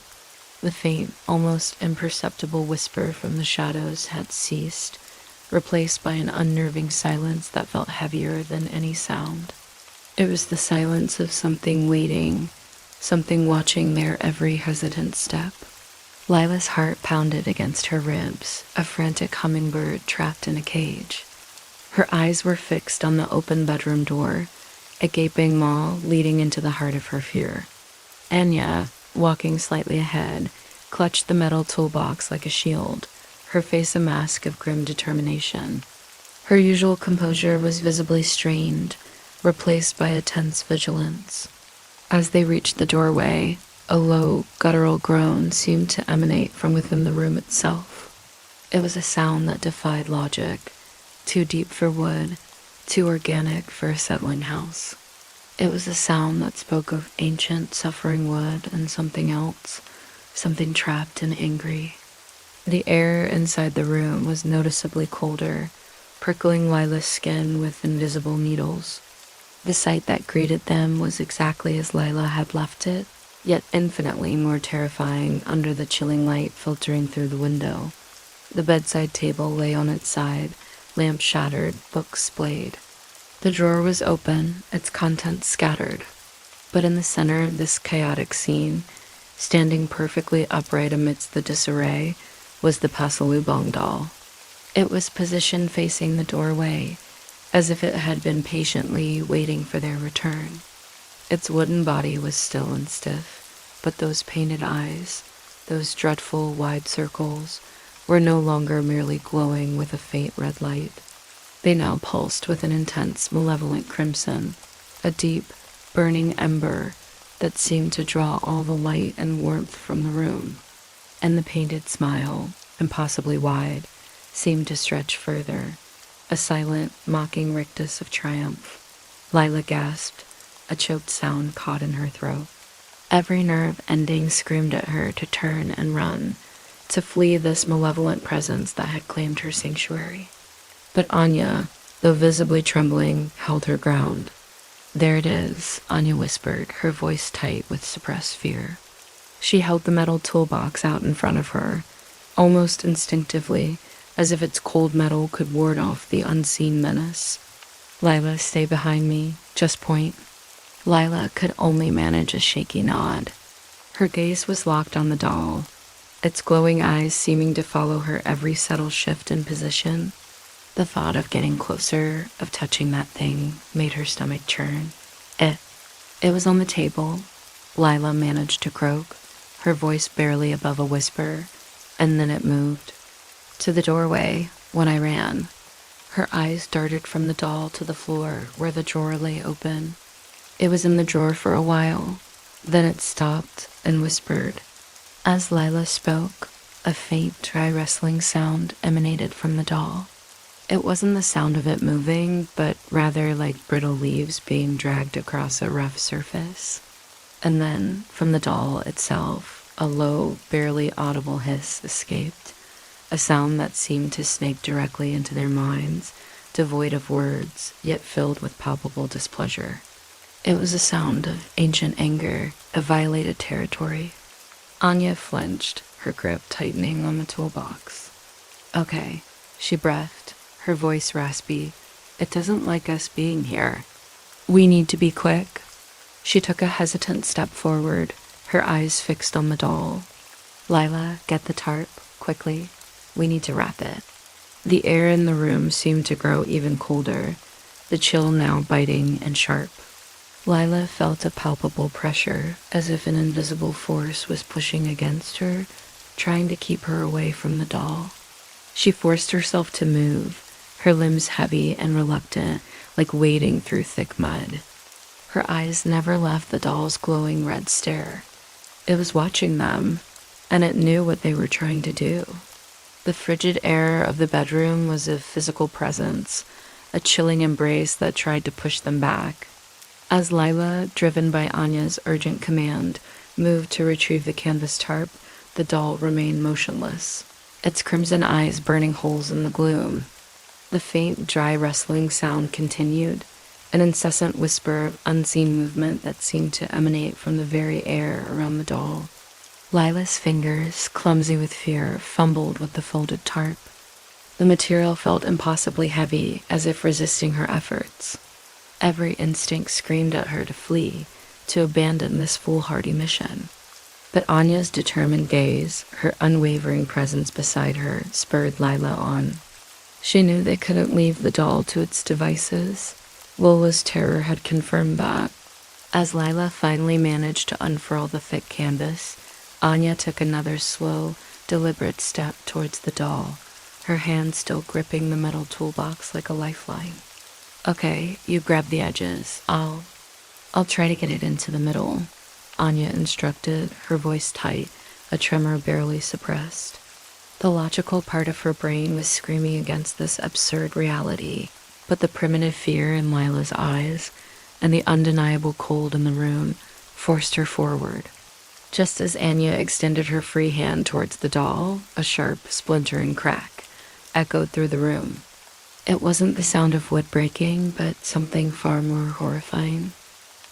The faint, almost imperceptible whisper from the shadows had ceased, replaced by an unnerving silence that felt heavier than any sound. It was the silence of something waiting, something watching their every hesitant step. Lila's heart pounded against her ribs, a frantic hummingbird trapped in a cage. Her eyes were fixed on the open bedroom door, a gaping maw leading into the heart of her fear. Anya, walking slightly ahead, clutched the metal toolbox like a shield, her face a mask of grim determination. Her usual composure was visibly strained, replaced by a tense vigilance. As they reached the doorway, a low, guttural groan seemed to emanate from within the room itself. It was a sound that defied logic, too deep for wood, too organic for a settling house. It was a sound that spoke of ancient, suffering wood and something else, something trapped and angry. The air inside the room was noticeably colder, prickling Lila's skin with invisible needles. The sight that greeted them was exactly as Lila had left it, yet infinitely more terrifying under the chilling light filtering through the window. The bedside table lay on its side, lamp shattered, books splayed. The drawer was open, its contents scattered. But in the center of this chaotic scene, standing perfectly upright amidst the disarray, was the Pasalubong Doll. It was positioned facing the doorway, as if it had been patiently waiting for their return. Its wooden body was still and stiff, but those painted eyes, those dreadful wide circles, were no longer merely glowing with a faint red light. They now pulsed with an intense, malevolent crimson, a deep, burning ember that seemed to draw all the light and warmth from the room. And the painted smile, impossibly wide, seemed to stretch further, a silent, mocking rictus of triumph. Lila gasped, a choked sound caught in her throat. Every nerve ending screamed at her to turn and run, to flee this malevolent presence that had claimed her sanctuary. But Anya, though visibly trembling, held her ground. "There it is," Anya whispered, her voice tight with suppressed fear. She held the metal toolbox out in front of her, almost instinctively, as if its cold metal could ward off the unseen menace. "Lila, stay behind me. Just point." Lila could only manage a shaky nod. Her gaze was locked on the doll, its glowing eyes seeming to follow her every subtle shift in position. The thought of getting closer, of touching that thing, made her stomach churn. It was on the table. Lila managed to croak, her voice barely above a whisper, and then it moved. To the doorway, when I ran. Her eyes darted from the doll to the floor where the drawer lay open. It was in the drawer for a while. Then it stopped and whispered. As Lila spoke, a faint, dry rustling sound emanated from the doll. It wasn't the sound of it moving, but rather like brittle leaves being dragged across a rough surface. And then, from the doll itself, a low, barely audible hiss escaped, a sound that seemed to snake directly into their minds, devoid of words, yet filled with palpable displeasure. It was a sound of ancient anger, of violated territory. Anya flinched, her grip tightening on the toolbox. "Okay," she breathed, her voice raspy. "It doesn't like us being here. We need to be quick." She took a hesitant step forward, her eyes fixed on the doll. "Lila, get the tarp, quickly. We need to wrap it." The air in the room seemed to grow even colder, the chill now biting and sharp. Lila felt a palpable pressure, as if an invisible force was pushing against her, trying to keep her away from the doll. She forced herself to move, her limbs heavy and reluctant, like wading through thick mud. Her eyes never left the doll's glowing red stare. It was watching them, and it knew what they were trying to do. The frigid air of the bedroom was a physical presence, a chilling embrace that tried to push them back. As Lila, driven by Anya's urgent command, moved to retrieve the canvas tarp, the doll remained motionless, its crimson eyes burning holes in the gloom. The faint, dry rustling sound continued, an incessant whisper of unseen movement that seemed to emanate from the very air around the doll. Lila's fingers, clumsy with fear, fumbled with the folded tarp. The material felt impossibly heavy, as if resisting her efforts. Every instinct screamed at her to flee, to abandon this foolhardy mission. But Anya's determined gaze, her unwavering presence beside her, spurred Lila on. She knew they couldn't leave the doll to its devices. Lola's terror had confirmed that. As Lila finally managed to unfurl the thick canvas, Anya took another slow, deliberate step towards the doll, her hand still gripping the metal toolbox like a lifeline. "Okay, you grab the edges. I'll try to get it into the middle," Anya instructed, her voice tight, a tremor barely suppressed. The logical part of her brain was screaming against this absurd reality, but the primitive fear in Lila's eyes and the undeniable cold in the room forced her forward. Just as Anya extended her free hand towards the doll, a sharp, splintering crack echoed through the room. It wasn't the sound of wood breaking, but something far more horrifying.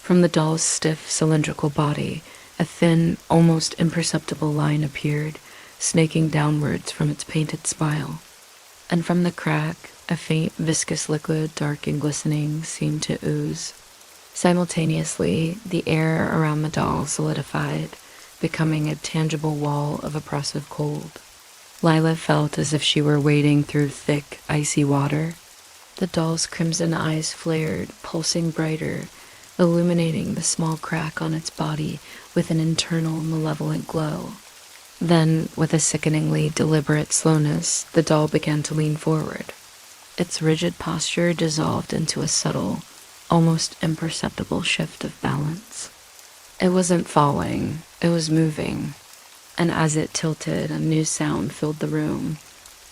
From the doll's stiff, cylindrical body, a thin, almost imperceptible line appeared, snaking downwards from its painted smile. And from the crack, a faint, viscous liquid, dark and glistening, seemed to ooze. Simultaneously, the air around the doll solidified, becoming a tangible wall of oppressive cold. Lila felt as if she were wading through thick, icy water. The doll's crimson eyes flared, pulsing brighter, illuminating the small crack on its body with an internal, malevolent glow. Then, with a sickeningly deliberate slowness, the doll began to lean forward. Its rigid posture dissolved into a subtle, almost imperceptible shift of balance. It wasn't falling, it was moving. And as it tilted, a new sound filled the room,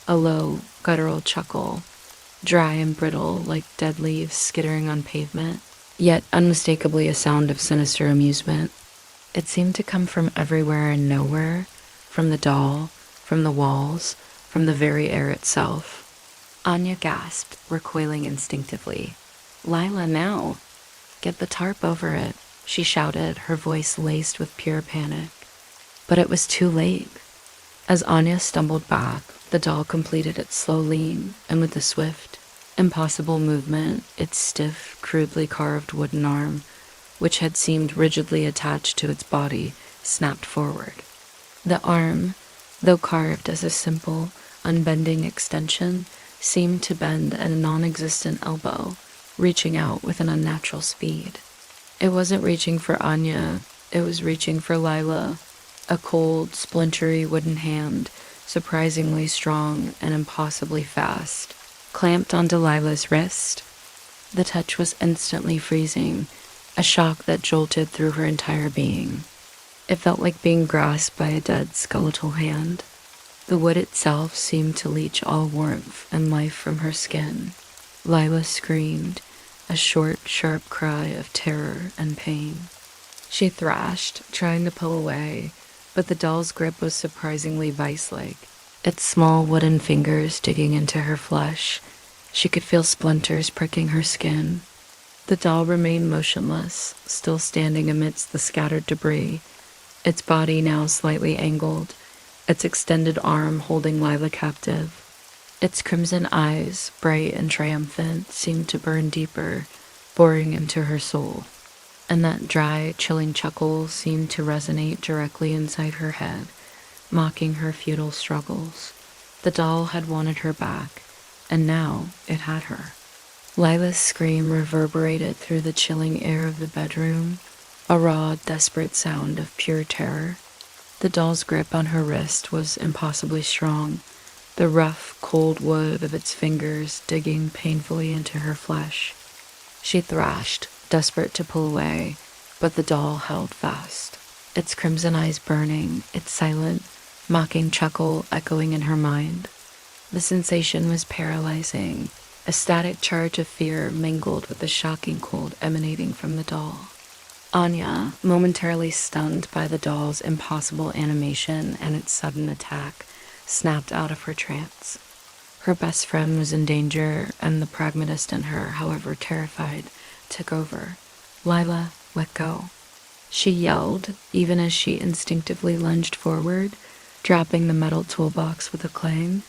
a low, guttural chuckle, dry and brittle like dead leaves skittering on pavement, yet unmistakably a sound of sinister amusement. It seemed to come from everywhere and nowhere, from the doll, from the walls, from the very air itself. Anya gasped, recoiling instinctively. "Lila, now! Get the tarp over it," she shouted, her voice laced with pure panic. But it was too late. As Anya stumbled back, the doll completed its slow lean, and with a swift, impossible movement, its stiff, crudely carved wooden arm, which had seemed rigidly attached to its body, snapped forward. The arm, though carved as a simple, unbending extension, seemed to bend at a non-existent elbow, reaching out with an unnatural speed. It wasn't reaching for Anya, it was reaching for Lila. A cold, splintery wooden hand, surprisingly strong and impossibly fast, clamped on Lila's wrist. The touch was instantly freezing, a shock that jolted through her entire being. It felt like being grasped by a dead skeletal hand. The wood itself seemed to leach all warmth and life from her skin. Lila screamed, a short, sharp cry of terror and pain. She thrashed, trying to pull away, but the doll's grip was surprisingly vice-like, its small wooden fingers digging into her flesh, She could feel splinters pricking her skin. The doll remained motionless, still standing amidst the scattered debris, its body now slightly angled, its extended arm holding Lila captive. Its crimson eyes, bright and triumphant, seemed to burn deeper, boring into her soul. And that dry, chilling chuckle seemed to resonate directly inside her head, mocking her futile struggles. The doll had wanted her back, and now it had her. Lila's scream reverberated through the chilling air of the bedroom, a raw, desperate sound of pure terror. The doll's grip on her wrist was impossibly strong, the rough, cold wood of its fingers digging painfully into her flesh. She thrashed, desperate to pull away, but the doll held fast, its crimson eyes burning, its silent, mocking chuckle echoing in her mind. The sensation was paralyzing, a static charge of fear mingled with the shocking cold emanating from the doll. Anya, momentarily stunned by the doll's impossible animation and its sudden attack, snapped out of her trance. Her best friend was in danger, and the pragmatist in her, however terrified, took over. "Lila, let go," she yelled, even as she instinctively lunged forward, dropping the metal toolbox with a clang.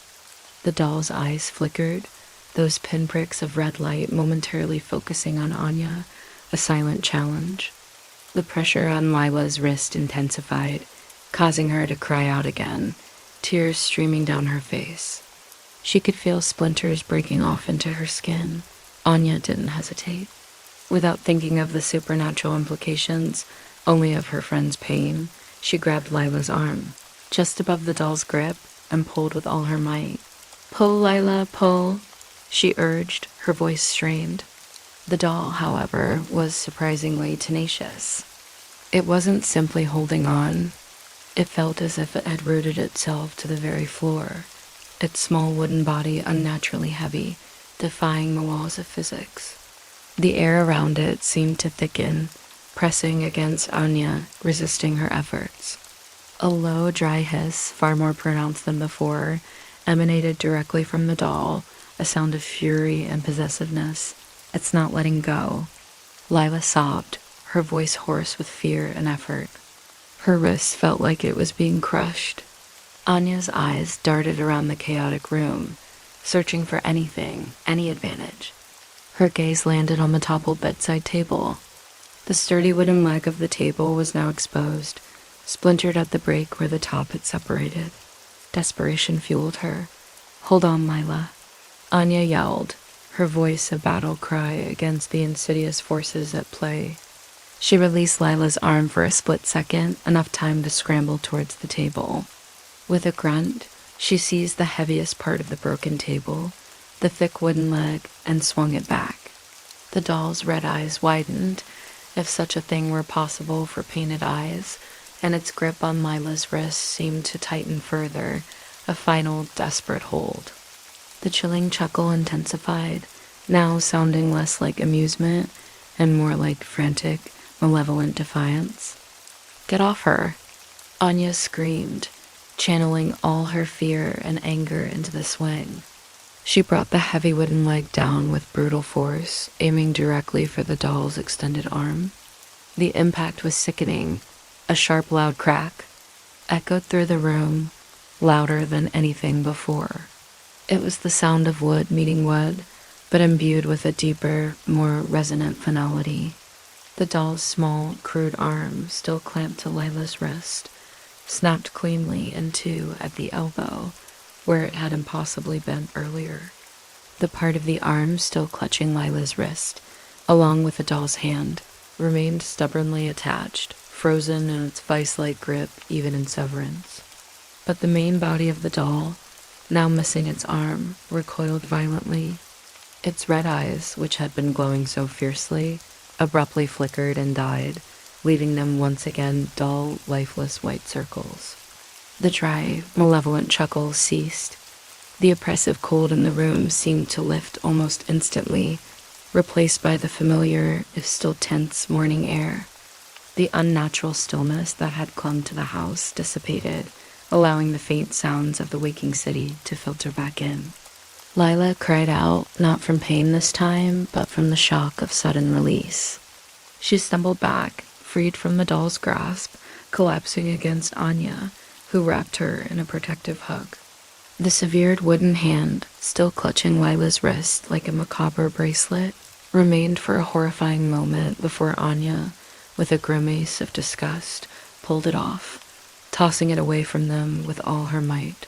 The doll's eyes flickered, those pinpricks of red light momentarily focusing on Anya, a silent challenge. The pressure on Lila's wrist intensified, causing her to cry out again, tears streaming down her face. She could feel splinters breaking off into her skin. Anya didn't hesitate. Without thinking of the supernatural implications, only of her friend's pain, she grabbed Lila's arm, just above the doll's grip, and pulled with all her might. "Pull, Lila, pull," she urged, her voice strained. The doll, however, was surprisingly tenacious. It wasn't simply holding on. It felt as if it had rooted itself to the very floor, its small wooden body unnaturally heavy, defying the laws of physics. The air around it seemed to thicken, pressing against Anya, resisting her efforts. A low, dry hiss, far more pronounced than before, emanated directly from the doll, a sound of fury and possessiveness. "It's not letting go." Lila sobbed, her voice hoarse with fear and effort. Her wrist felt like it was being crushed. Anya's eyes darted around the chaotic room, searching for anything, any advantage. Her gaze landed on the toppled bedside table. The sturdy wooden leg of the table was now exposed, splintered at the break where the top had separated. Desperation fueled her. "Hold on, Lila," Anya yelled, her voice a battle cry against the insidious forces at play. She released Lila's arm for a split second, enough time to scramble towards the table. With a grunt, she seized the heaviest part of the broken table, the thick wooden leg, and swung it back. The doll's red eyes widened, if such a thing were possible for painted eyes, and its grip on Lila's wrist seemed to tighten further, a final desperate hold. The chilling chuckle intensified, now sounding less like amusement and more like frantic, malevolent defiance. "Get off her," Anya screamed, channeling all her fear and anger into the swing. She brought the heavy wooden leg down with brutal force, aiming directly for the doll's extended arm. The impact was sickening. A sharp, loud crack echoed through the room, louder than anything before. It was the sound of wood meeting wood, but imbued with a deeper, more resonant finality. The doll's small, crude arm, still clamped to Lila's wrist, snapped cleanly in two at the elbow, where it had impossibly been earlier. The part of the arm still clutching Lila's wrist, along with the doll's hand, remained stubbornly attached, frozen in its vice-like grip even in severance. But the main body of the doll, now missing its arm, recoiled violently. Its red eyes, which had been glowing so fiercely, abruptly flickered and died, leaving them once again dull, lifeless white circles. The dry, malevolent chuckle ceased. The oppressive cold in the room seemed to lift almost instantly, replaced by the familiar, if still tense, morning air. The unnatural stillness that had clung to the house dissipated, allowing the faint sounds of the waking city to filter back in. Lila cried out, not from pain this time, but from the shock of sudden release. She stumbled back, freed from the doll's grasp, collapsing against Anya, who wrapped her in a protective hug. The severed wooden hand, still clutching Lila's wrist like a macabre bracelet, remained for a horrifying moment before Anya, with a grimace of disgust, pulled it off, tossing it away from them with all her might.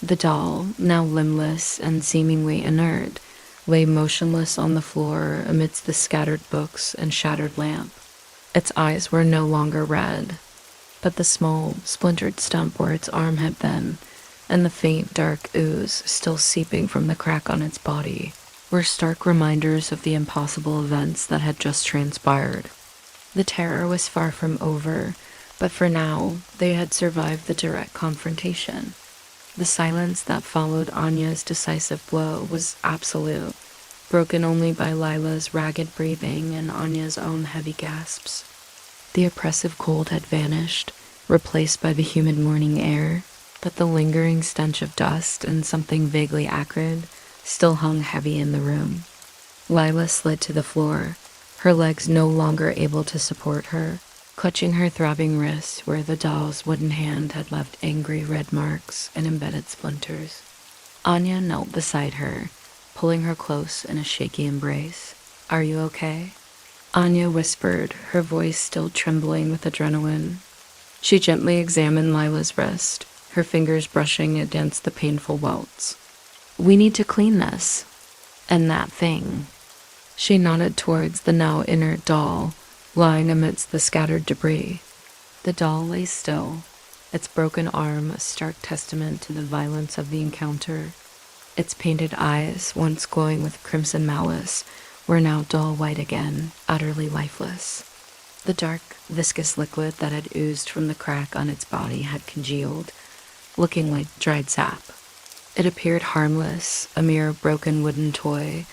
The doll, now limbless and seemingly inert, lay motionless on the floor amidst the scattered books and shattered lamp. Its eyes were no longer red, but the small, splintered stump where its arm had been, and the faint, dark ooze still seeping from the crack on its body, were stark reminders of the impossible events that had just transpired. The terror was far from over, but for now, they had survived the direct confrontation. The silence that followed Anya's decisive blow was absolute, broken only by Lila's ragged breathing and Anya's own heavy gasps. The oppressive cold had vanished, replaced by the humid morning air, but the lingering stench of dust and something vaguely acrid still hung heavy in the room. Lila slid to the floor, her legs no longer able to support her, clutching her throbbing wrists where the doll's wooden hand had left angry red marks and embedded splinters. Anya knelt beside her, pulling her close in a shaky embrace. "Are you okay?" Anya whispered, her voice still trembling with adrenaline. She gently examined Lila's wrist, her fingers brushing against the painful welts. "We need to clean this. And that thing." She nodded towards the now inert doll, lying amidst the scattered debris. The doll lay still, its broken arm a stark testament to the violence of the encounter. Its painted eyes, once glowing with crimson malice, were now dull white again, utterly lifeless. The dark, viscous liquid that had oozed from the crack on its body had congealed, looking like dried sap. It appeared harmless, a mere broken wooden toy,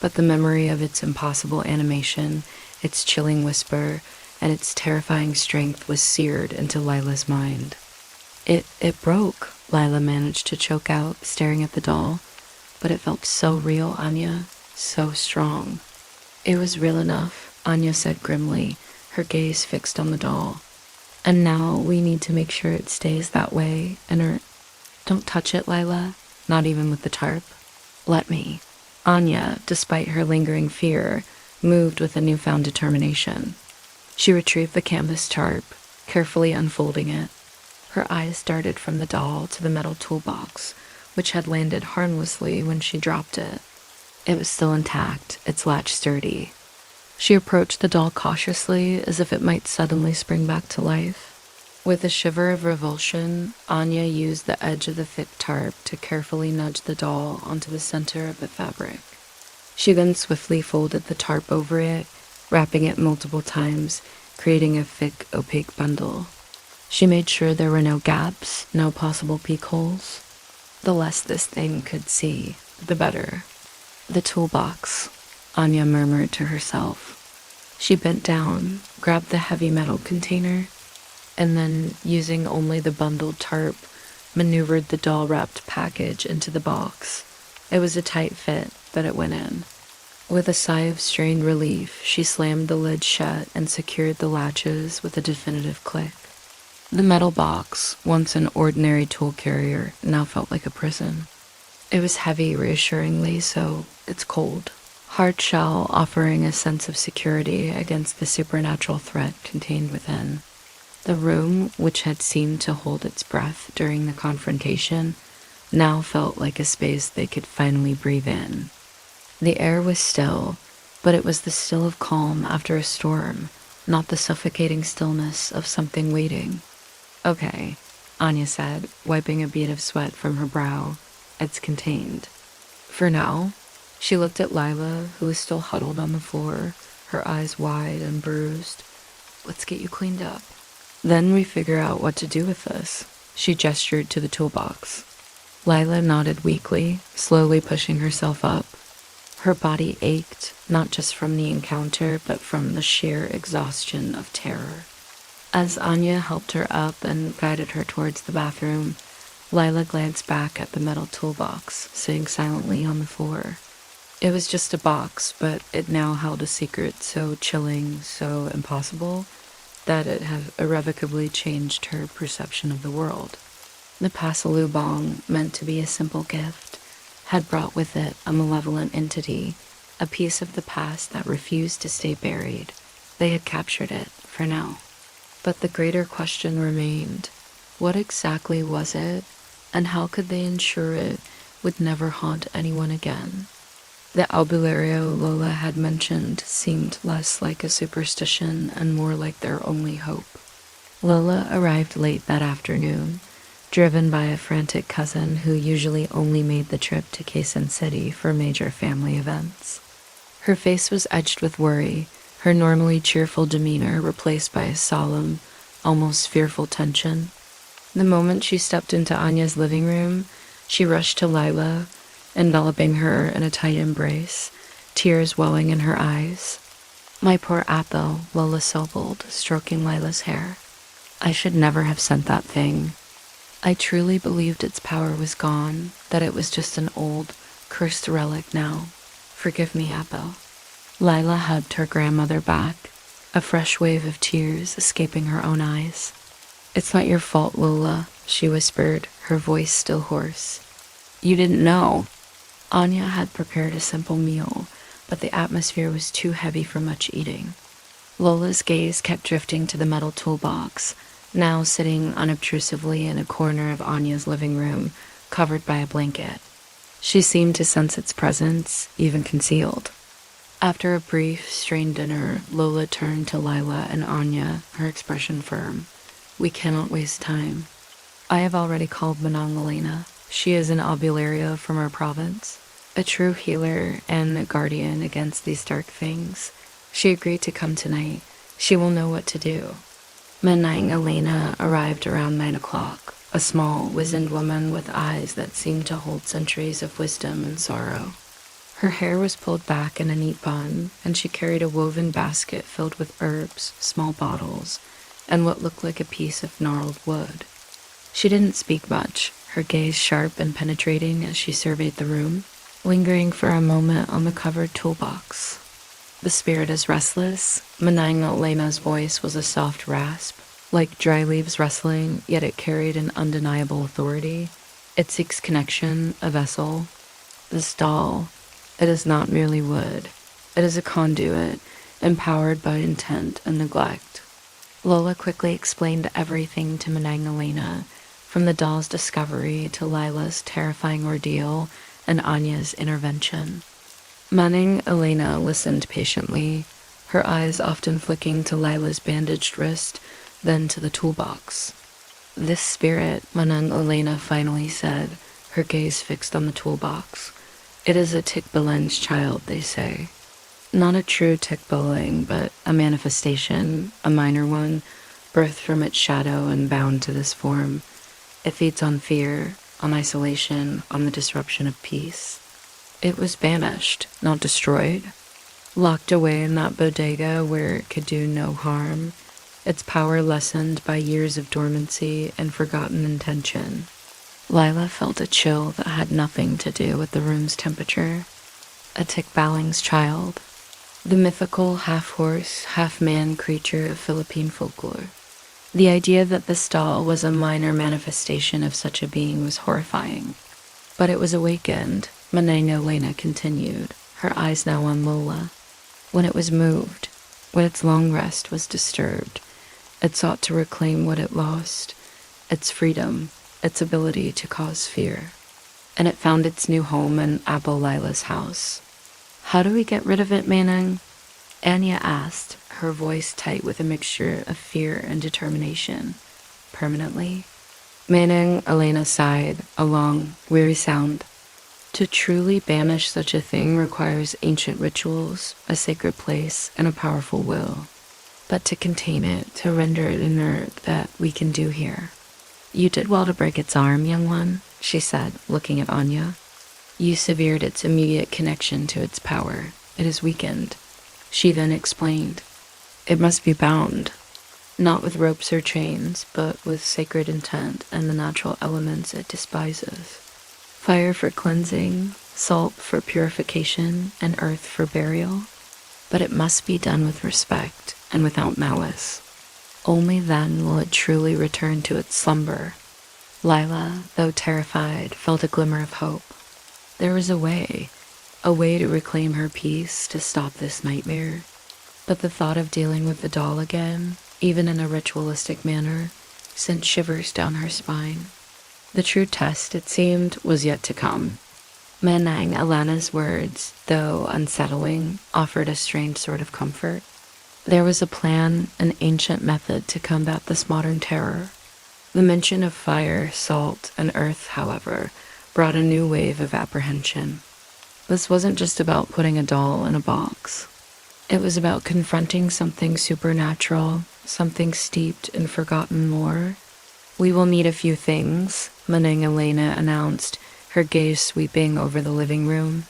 but the memory of its impossible animation, its chilling whisper, and its terrifying strength was seared into Lila's mind. It broke, Lila managed to choke out, staring at the doll. But it felt so real, Anya, so strong. "It was real enough," Anya said grimly, her gaze fixed on the doll. "And now we need to make sure it stays that way, and Don't touch it, Lila, not even with the tarp. Let me." Anya, despite her lingering fear, moved with a newfound determination. She retrieved the canvas tarp, carefully unfolding it. Her eyes darted from the doll to the metal toolbox, which had landed harmlessly when she dropped it. It was still intact, its latch sturdy. She approached the doll cautiously, as if it might suddenly spring back to life. With a shiver of revulsion, Anya used the edge of the thick tarp to carefully nudge the doll onto the center of the fabric. She then swiftly folded the tarp over it, wrapping it multiple times, creating a thick, opaque bundle. She made sure there were no gaps, no possible peek holes. The less this thing could see, the better. "The toolbox," Anya murmured to herself. She bent down, grabbed the heavy metal container, and then, using only the bundled tarp, maneuvered the doll-wrapped package into the box. It was a tight fit, but it went in. With a sigh of strained relief, she slammed the lid shut and secured the latches with a definitive click. The metal box, once an ordinary tool carrier, now felt like a prison. It was heavy, reassuringly so. It's cold. Hard shell offering a sense of security against the supernatural threat contained within. The room, which had seemed to hold its breath during the confrontation, now felt like a space they could finally breathe in. The air was still, but it was the still of calm after a storm, not the suffocating stillness of something waiting. "Okay," Anya said, wiping a bead of sweat from her brow. "It's contained. For now." She looked at Lila, who was still huddled on the floor, her eyes wide and bruised. "Let's get you cleaned up. Then we figure out what to do with this." She gestured to the toolbox. Lila nodded weakly, slowly pushing herself up. Her body ached, not just from the encounter, but from the sheer exhaustion of terror. As Anya helped her up and guided her towards the bathroom, Lila glanced back at the metal toolbox, sitting silently on the floor. It was just a box, but it now held a secret so chilling, so impossible, that it had irrevocably changed her perception of the world. The Pasalubong, meant to be a simple gift, had brought with it a malevolent entity, a piece of the past that refused to stay buried. They had captured it, for now. But the greater question remained. What exactly was it, and how could they ensure it would never haunt anyone again? The albulario Lola had mentioned seemed less like a superstition and more like their only hope. Lola arrived late that afternoon, driven by a frantic cousin who usually only made the trip to Quezon City for major family events. Her face was edged with worry, her normally cheerful demeanor replaced by a solemn, almost fearful tension. The moment she stepped into Anya's living room, she rushed to Lila, enveloping her in a tight embrace, tears welling in her eyes. "My poor Apple," Lola sobbed, stroking Lila's hair. "I should never have sent that thing. I truly believed its power was gone, that it was just an old, cursed relic now. Forgive me, Apple." Lila hugged her grandmother back, a fresh wave of tears escaping her own eyes. "It's not your fault, Lola," she whispered, her voice still hoarse. "You didn't know." Anya had prepared a simple meal, but the atmosphere was too heavy for much eating. Lola's gaze kept drifting to the metal toolbox, now sitting unobtrusively in a corner of Anya's living room, covered by a blanket. She seemed to sense its presence, even concealed. After a brief, strained dinner, Lola turned to Lila and Anya, her expression firm. "We cannot waste time. I have already called Manang Elena. She is an albulario from our province, a true healer and a guardian against these dark things. She agreed to come tonight. She will know what to do." Manang Elena arrived around 9 o'clock, a small, wizened woman with eyes that seemed to hold centuries of wisdom and sorrow. Her hair was pulled back in a neat bun, and she carried a woven basket filled with herbs, small bottles, and what looked like a piece of gnarled wood. She didn't speak much, her gaze sharp and penetrating as she surveyed the room, lingering for a moment on the covered toolbox. "The spirit is restless." Manang Elena's voice was a soft rasp, like dry leaves rustling, yet it carried an undeniable authority. "It seeks connection, a vessel. This doll, it is not merely wood. It is a conduit, empowered by intent and neglect." Lola quickly explained everything to Manang Elena, from the doll's discovery to Lila's terrifying ordeal and Anya's intervention. Manang Elena listened patiently, her eyes often flicking to Lila's bandaged wrist, then to the toolbox. "This spirit," Manang Elena finally said, her gaze fixed on the toolbox. "It is a Tikbalen's child, they say. Not a true Tikbaling, but a manifestation, a minor one, birthed from its shadow and bound to this form. It feeds on fear, on isolation, on the disruption of peace. It was banished, not destroyed. Locked away in that bodega where it could do no harm, its power lessened by years of dormancy and forgotten intention." Lila felt a chill that had nothing to do with the room's temperature. A Tikbaling's child, the mythical half-horse, half-man creature of Philippine folklore. The idea that this doll was a minor manifestation of such a being was horrifying. But it was awakened, Manang Elena continued, her eyes now on Lola. When it was moved, when its long rest was disturbed, it sought to reclaim what it lost, its freedom, its ability to cause fear. And it found its new home in Apple Lila's house. "How do we get rid of it, Manang?" Anya asked, her voice tight with a mixture of fear and determination. "Permanently?" Manang Elena sighed, a long, weary sound. "To truly banish such a thing requires ancient rituals, a sacred place, and a powerful will. But to contain it, to render it inert, that we can do here." "You did well to break its arm, young one," she said, looking at Anya. "You severed its immediate connection to its power. It is weakened." She then explained, "It must be bound." not with ropes or chains, but with sacred intent and the natural elements it despises. Fire for cleansing, salt for purification, and earth for burial. But it must be done with respect and without malice. Only then will it truly return to its slumber. Lila, though terrified, felt a glimmer of hope. There was a way to reclaim her peace, to stop this nightmare. But the thought of dealing with the doll again, even in a ritualistic manner, sent shivers down her spine. The true test, it seemed, was yet to come. Manang Alana's words, though unsettling, offered a strange sort of comfort. There was a plan, an ancient method to combat this modern terror. The mention of fire, salt, and earth, however, brought a new wave of apprehension. This wasn't just about putting a doll in a box. It was about confronting something supernatural, something steeped in forgotten lore. "We will need a few things," Manang Elena announced, her gaze sweeping over the living room.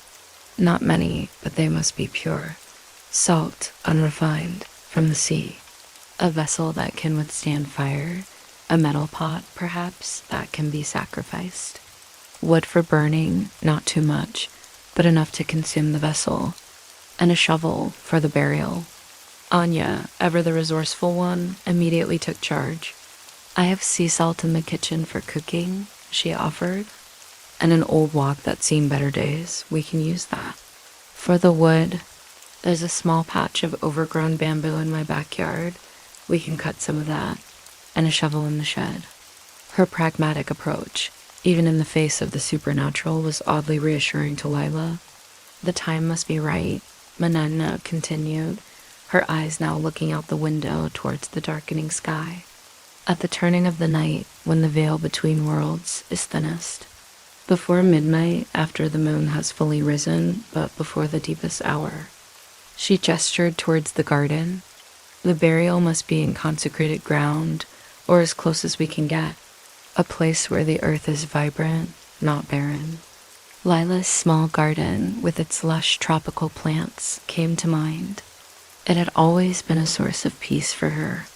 "Not many, but they must be pure. Salt, unrefined, from the sea. A vessel that can withstand fire. A metal pot, perhaps, that can be sacrificed. Wood for burning, not too much, but enough to consume the vessel. And a shovel for the burial." Anya, ever the resourceful one, immediately took charge. "I have sea salt in the kitchen for cooking," she offered. "And an old wok that's seen better days. We can use that. For the wood, there's a small patch of overgrown bamboo in my backyard. We can cut some of that. And a shovel in the shed." Her pragmatic approach, even in the face of the supernatural, was oddly reassuring to Lila. "The time must be right," Manana continued, her eyes now looking out the window towards the darkening sky. "At the turning of the night, when the veil between worlds is thinnest. Before midnight, after the moon has fully risen, but before the deepest hour." She gestured towards the garden. "The burial must be in consecrated ground, or as close as we can get. A place where the earth is vibrant, not barren." Lila's small garden, with its lush tropical plants, came to mind. It had always been a source of peace for her.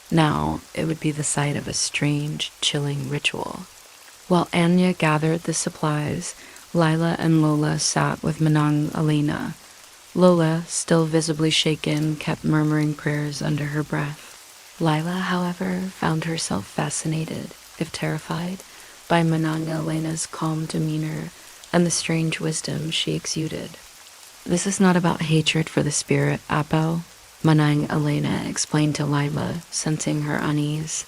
Now it would be the site of a strange, chilling ritual. While Anya gathered the supplies, Lila and Lola sat with Manang Elena. Lola, still visibly shaken, kept murmuring prayers under her breath. Lila, however, found herself fascinated, if terrified, by Manang Elena's calm demeanor and the strange wisdom she exuded. "This is not about hatred for the spirit, Apo," Manang Elena explained to Lila, sensing her unease.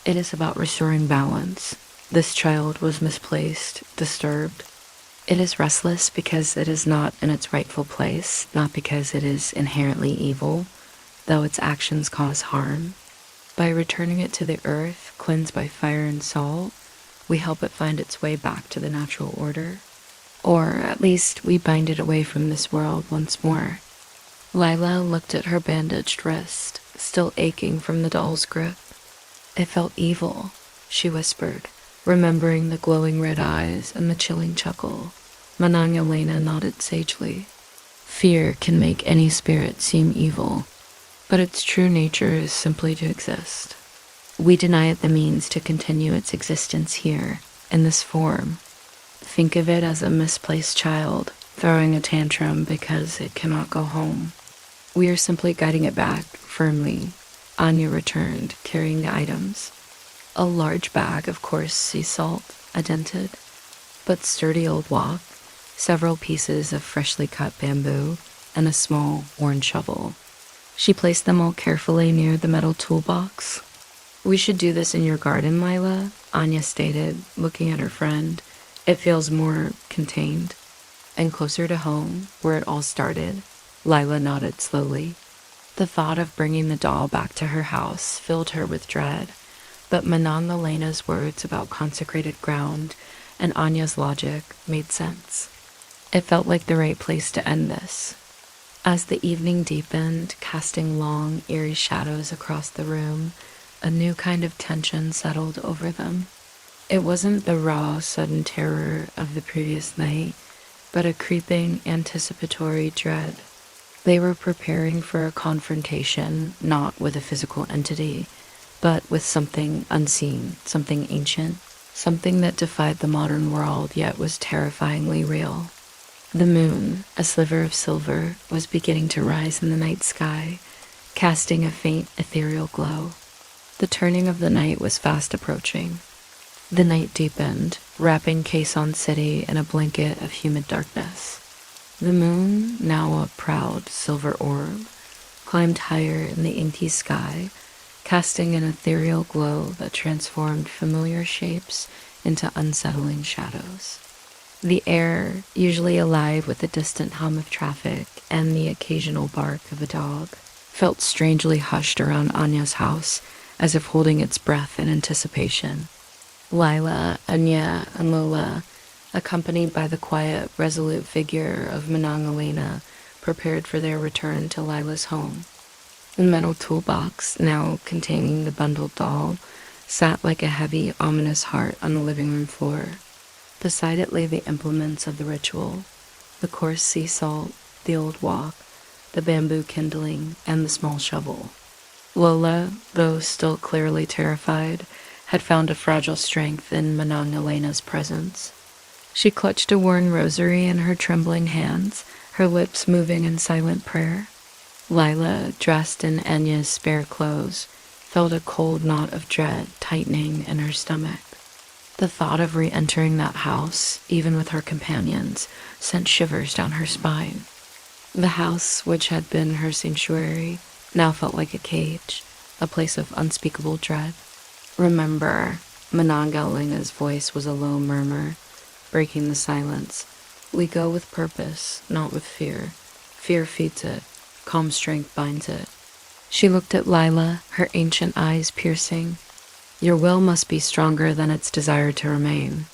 "It is about restoring balance. This child was misplaced, disturbed. It is restless because it is not in its rightful place, not because it is inherently evil, though its actions cause harm. By returning it to the earth, cleansed by fire and salt, we help it find its way back to the natural order. Or, at least, we bind it away from this world once more." Lila looked at her bandaged wrist, still aching from the doll's grip. "It felt evil," she whispered, remembering the glowing red eyes and the chilling chuckle. Manang Elena nodded sagely. "Fear can make any spirit seem evil, but its true nature is simply to exist. We deny it the means to continue its existence here, in this form. Think of it as a misplaced child throwing a tantrum because it cannot go home. We are simply guiding it back, firmly." Anya returned, carrying the items. A large bag of coarse sea salt, a dented, but sturdy old wok, several pieces of freshly cut bamboo, and a small, worn shovel. She placed them all carefully near the metal toolbox. "We should do this in your garden, Lila," Anya stated, looking at her friend. "It feels more contained." "And closer to home, where it all started," Lila nodded slowly. The thought of bringing the doll back to her house filled her with dread, but Manon Elena's words about consecrated ground and Anya's logic made sense. It felt like the right place to end this. As the evening deepened, casting long, eerie shadows across the room, a new kind of tension settled over them. It wasn't the raw, sudden terror of the previous night, but a creeping, anticipatory dread. They were preparing for a confrontation, not with a physical entity, but with something unseen, something ancient, something that defied the modern world yet was terrifyingly real. The moon, a sliver of silver, was beginning to rise in the night sky, casting a faint ethereal glow. The turning of the night was fast approaching. The night deepened, wrapping Quezon City in a blanket of humid darkness. The moon, now a proud silver orb, climbed higher in the inky sky, casting an ethereal glow that transformed familiar shapes into unsettling shadows. The air, usually alive with the distant hum of traffic and the occasional bark of a dog, felt strangely hushed around Anya's house, as if holding its breath in anticipation. Lila, Anya, and Lola, accompanied by the quiet, resolute figure of Manang Elena, prepared for their return to Lila's home. The metal toolbox, now containing the bundled doll, sat like a heavy, ominous heart on the living room floor. Beside it lay the implements of the ritual, the coarse sea salt, the old wok, the bamboo kindling, and the small shovel. Lola, though still clearly terrified, had found a fragile strength in Manang Elena's presence. She clutched a worn rosary in her trembling hands, her lips moving in silent prayer. Lila, dressed in Anya's spare clothes, felt a cold knot of dread tightening in her stomach. The thought of re-entering that house, even with her companions, sent shivers down her spine. The house, which had been her sanctuary, now felt like a cage, a place of unspeakable dread. Remember, Manang Elena's voice was a low murmur, breaking the silence. We go with purpose, not with fear. Fear feeds it, calm strength binds it. She looked at Lila, her ancient eyes piercing. Your will must be stronger than its desire to remain.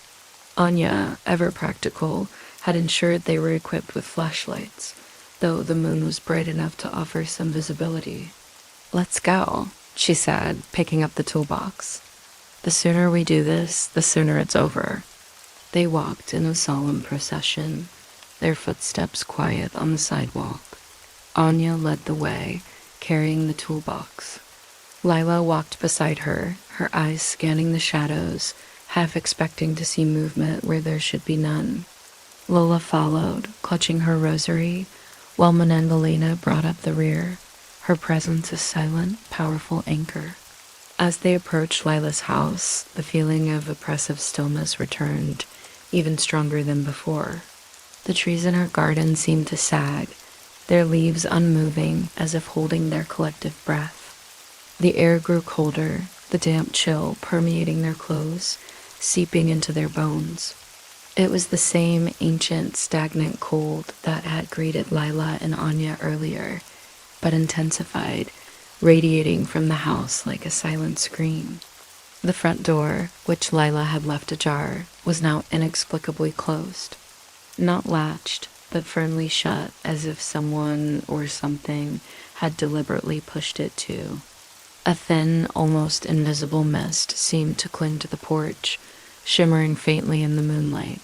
Anya, ever practical, had ensured they were equipped with flashlights, though the moon was bright enough to offer some visibility. Let's go, she said, picking up the toolbox. The sooner we do this, the sooner it's over. They walked in a solemn procession, their footsteps quiet on the sidewalk. Anya led the way, carrying the toolbox. Lila walked beside her, her eyes scanning the shadows, half expecting to see movement where there should be none. Lola followed, clutching her rosary, while Manangalena brought up the rear, her presence a silent, powerful anchor. As they approached Lila's house, the feeling of oppressive stillness returned, even stronger than before. The trees in her garden seemed to sag, their leaves unmoving as if holding their collective breath. The air grew colder, the damp chill permeating their clothes, seeping into their bones. It was the same ancient, stagnant cold that had greeted Lila and Anya earlier, but intensified, radiating from the house like a silent scream. The front door, which Lila had left ajar, was now inexplicably closed. Not latched, but firmly shut, as if someone or something had deliberately pushed it to. A thin, almost invisible mist seemed to cling to the porch, shimmering faintly in the moonlight.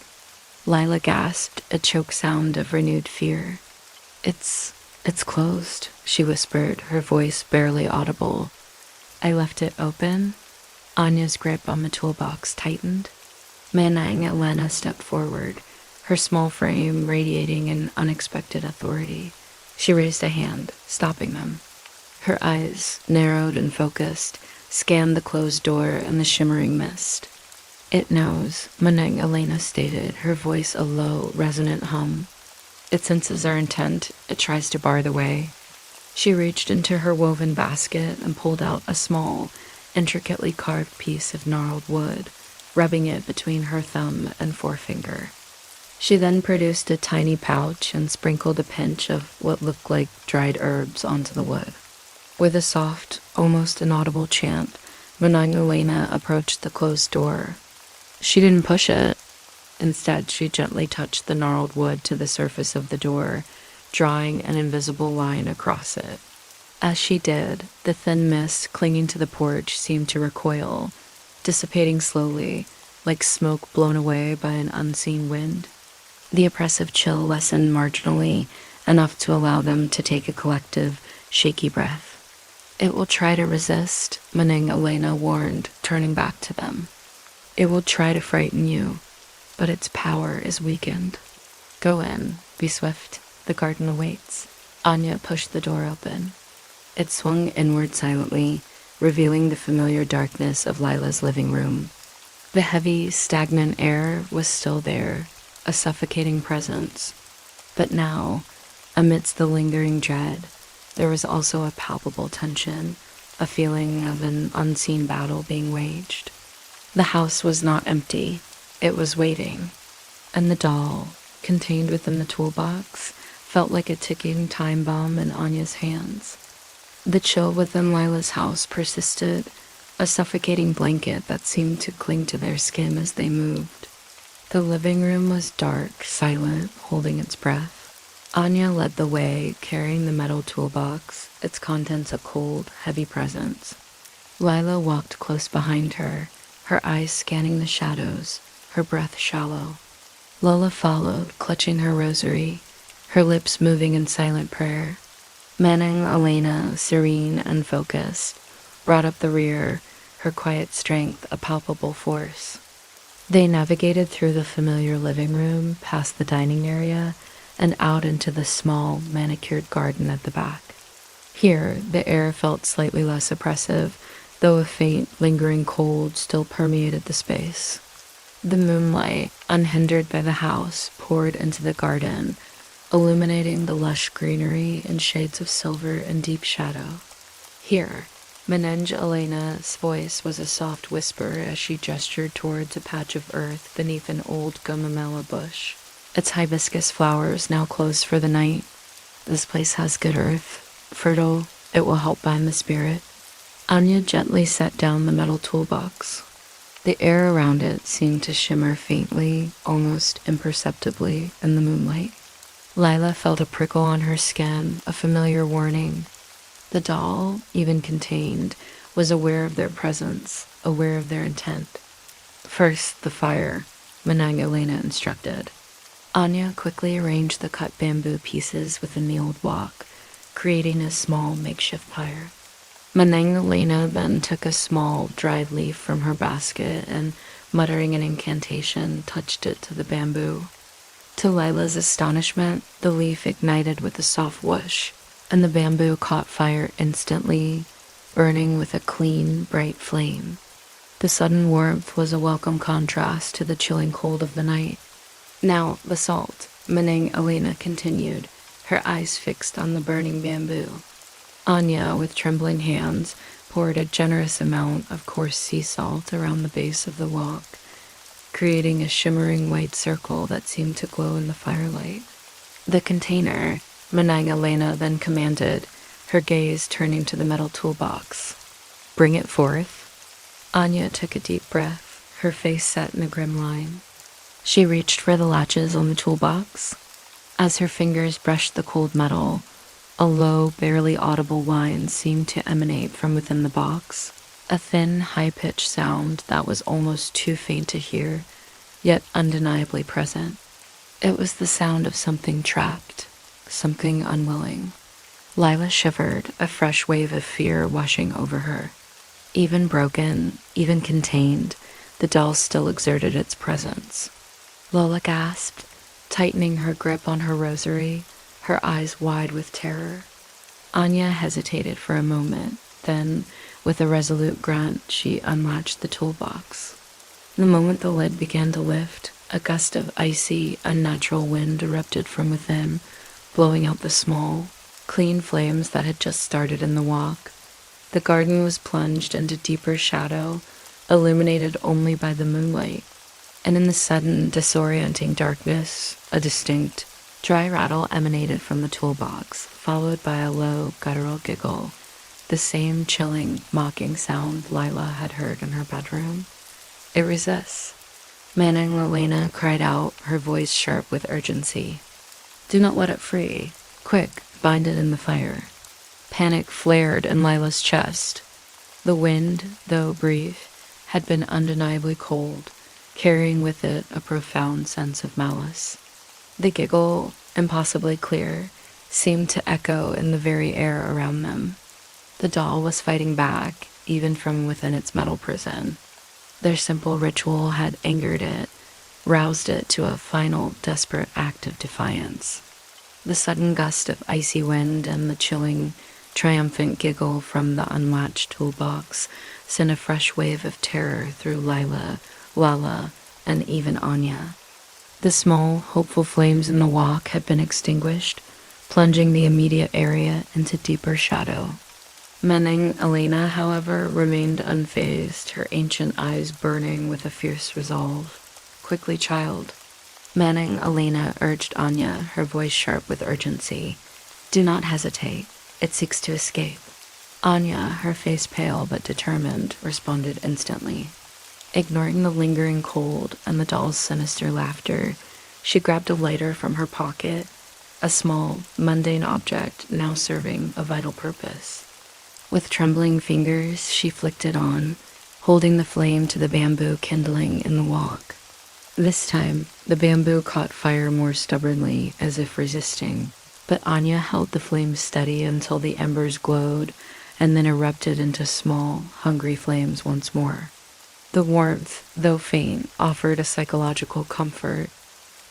Lila gasped, a choke sound of renewed fear. It's closed, she whispered, her voice barely audible. I left it open. Anya's grip on the toolbox tightened. Manang Elena stepped forward, her small frame radiating an unexpected authority. She raised a hand, stopping them. Her eyes, narrowed and focused, scanned the closed door and the shimmering mist. It knows, Manang Elena stated, her voice a low, resonant hum. It senses our intent. It tries to bar the way. She reached into her woven basket and pulled out a small, intricately carved piece of gnarled wood, rubbing it between her thumb and forefinger. She then produced a tiny pouch and sprinkled a pinch of what looked like dried herbs onto the wood. With a soft, almost inaudible chant, Manang Elena approached the closed door. She didn't push it. Instead, she gently touched the gnarled wood to the surface of the door, drawing an invisible line across it. As she did, the thin mist clinging to the porch seemed to recoil, dissipating slowly, like smoke blown away by an unseen wind. The oppressive chill lessened marginally enough to allow them to take a collective, shaky breath. It will try to resist, Manang Elena warned, turning back to them. It will try to frighten you, but its power is weakened. Go in, be swift, the garden awaits. Anya pushed the door open. It swung inward silently, revealing the familiar darkness of Lila's living room. The heavy, stagnant air was still there, a suffocating presence. But now, amidst the lingering dread, there was also a palpable tension, a feeling of an unseen battle being waged. The house was not empty, it was waiting, and the doll, contained within the toolbox, felt like a ticking time bomb in Anya's hands. The chill within Lila's house persisted, a suffocating blanket that seemed to cling to their skin as they moved. The living room was dark, silent, holding its breath. Anya led the way, carrying the metal toolbox, its contents a cold, heavy presence. Lila walked close behind her, her eyes scanning the shadows, her breath shallow. Lola followed, clutching her rosary, her lips moving in silent prayer. Manang Elena, serene and focused, brought up the rear, her quiet strength a palpable force. They navigated through the familiar living room, past the dining area, and out into the small, manicured garden at the back. Here, the air felt slightly less oppressive, though a faint, lingering cold still permeated the space. The moonlight, unhindered by the house, poured into the garden, illuminating the lush greenery in shades of silver and deep shadow. Here, Menenge Elena's voice was a soft whisper as she gestured towards a patch of earth beneath an old gumamela bush. Its hibiscus flowers now closed for the night. This place has good earth, fertile, it will help bind the spirit. Anya gently set down the metal toolbox. The air around it seemed to shimmer faintly, almost imperceptibly, in the moonlight. Lila felt a prickle on her skin, a familiar warning. The doll, even contained, was aware of their presence, aware of their intent. First, the fire, Manang Elena instructed. Anya quickly arranged the cut bamboo pieces within the old wok, creating a small makeshift fire. Manang Elena then took a small, dried leaf from her basket and, muttering an incantation, touched it to the bamboo. To Lila's astonishment, the leaf ignited with a soft whoosh, and the bamboo caught fire instantly, burning with a clean, bright flame. The sudden warmth was a welcome contrast to the chilling cold of the night. Now, the salt, Manang Elena continued, her eyes fixed on the burning bamboo. Anya, with trembling hands, poured a generous amount of coarse sea salt around the base of the wok, creating a shimmering white circle that seemed to glow in the firelight. The container, Manang Elena then commanded, her gaze turning to the metal toolbox. Bring it forth. Anya took a deep breath, her face set in a grim line. She reached for the latches on the toolbox. As her fingers brushed the cold metal, a low, barely audible whine seemed to emanate from within the box, a thin, high-pitched sound that was almost too faint to hear, yet undeniably present. It was the sound of something trapped, something unwilling. Lila shivered, a fresh wave of fear washing over her. Even broken, even contained, the doll still exerted its presence. Lola gasped, tightening her grip on her rosary, her eyes wide with terror. Anya hesitated for a moment, then, with a resolute grunt, she unlatched the toolbox. The moment the lid began to lift, a gust of icy, unnatural wind erupted from within, blowing out the small, clean flames that had just started in the wok. The garden was plunged into deeper shadow, illuminated only by the moonlight. And in the sudden, disorienting darkness, a distinct, dry rattle emanated from the toolbox, followed by a low, guttural giggle, the same chilling, mocking sound Lila had heard in her bedroom. It resists. Manang Elena cried out, her voice sharp with urgency. Do not let it free. Quick, bind it in the fire. Panic flared in Lila's chest. The wind, though brief, had been undeniably cold, carrying with it a profound sense of malice. The giggle, impossibly clear, seemed to echo in the very air around them. The doll was fighting back, even from within its metal prison. Their simple ritual had angered it, roused it to a final, desperate act of defiance. The sudden gust of icy wind and the chilling, triumphant giggle from the unlatched toolbox sent a fresh wave of terror through Lila, and even Anya. The small, hopeful flames in the walk had been extinguished, plunging the immediate area into deeper shadow. Menning Elena, however, remained unfazed, her ancient eyes burning with a fierce resolve. "Quickly, child." Manning Elena urged Anya, her voice sharp with urgency. "Do not hesitate. It seeks to escape." Anya, her face pale but determined, responded instantly. Ignoring the lingering cold and the doll's sinister laughter, she grabbed a lighter from her pocket, a small, mundane object now serving a vital purpose. With trembling fingers, she flicked it on, holding the flame to the bamboo kindling in the walk. This time, the bamboo caught fire more stubbornly, as if resisting, but Anya held the flame steady until the embers glowed and then erupted into small, hungry flames once more. The warmth, though faint, offered a psychological comfort.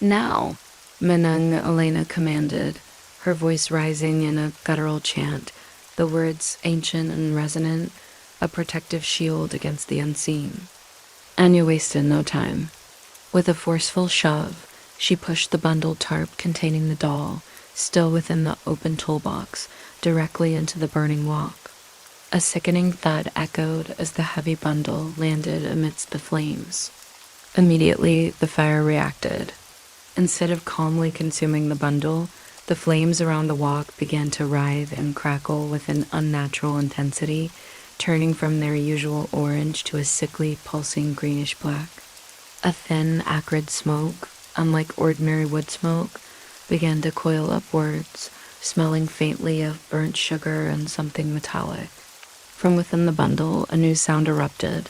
"Now," Menang Elena commanded, her voice rising in a guttural chant, the words ancient and resonant, a protective shield against the unseen. Anya wasted no time. With a forceful shove, she pushed the bundled tarp containing the doll, still within the open toolbox, directly into the burning walk. A sickening thud echoed as the heavy bundle landed amidst the flames. Immediately, the fire reacted. Instead of calmly consuming the bundle, the flames around the walk began to writhe and crackle with an unnatural intensity, turning from their usual orange to a sickly, pulsing greenish-black. A thin, acrid smoke, unlike ordinary wood smoke, began to coil upwards, smelling faintly of burnt sugar and something metallic. From within the bundle, a new sound erupted,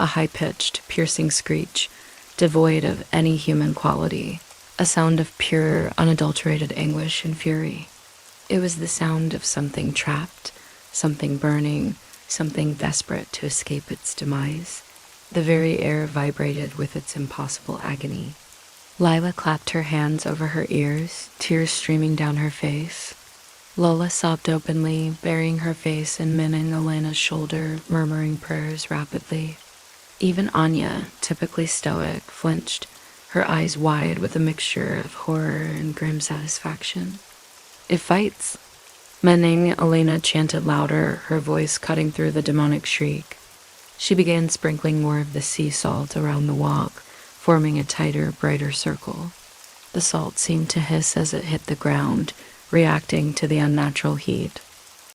a high-pitched, piercing screech, devoid of any human quality, a sound of pure, unadulterated anguish and fury. It was the sound of something trapped, something burning, something desperate to escape its demise. The very air vibrated with its impossible agony. Lila clapped her hands over her ears, tears streaming down her face. Lola sobbed openly, burying her face in Menang Elena's shoulder, murmuring prayers rapidly. Even Anya, typically stoic, flinched, her eyes wide with a mixture of horror and grim satisfaction. "It fights!" Menang Elena chanted louder, her voice cutting through the demonic shriek. She began sprinkling more of the sea salt around the walk, forming a tighter, brighter circle. The salt seemed to hiss as it hit the ground, reacting to the unnatural heat.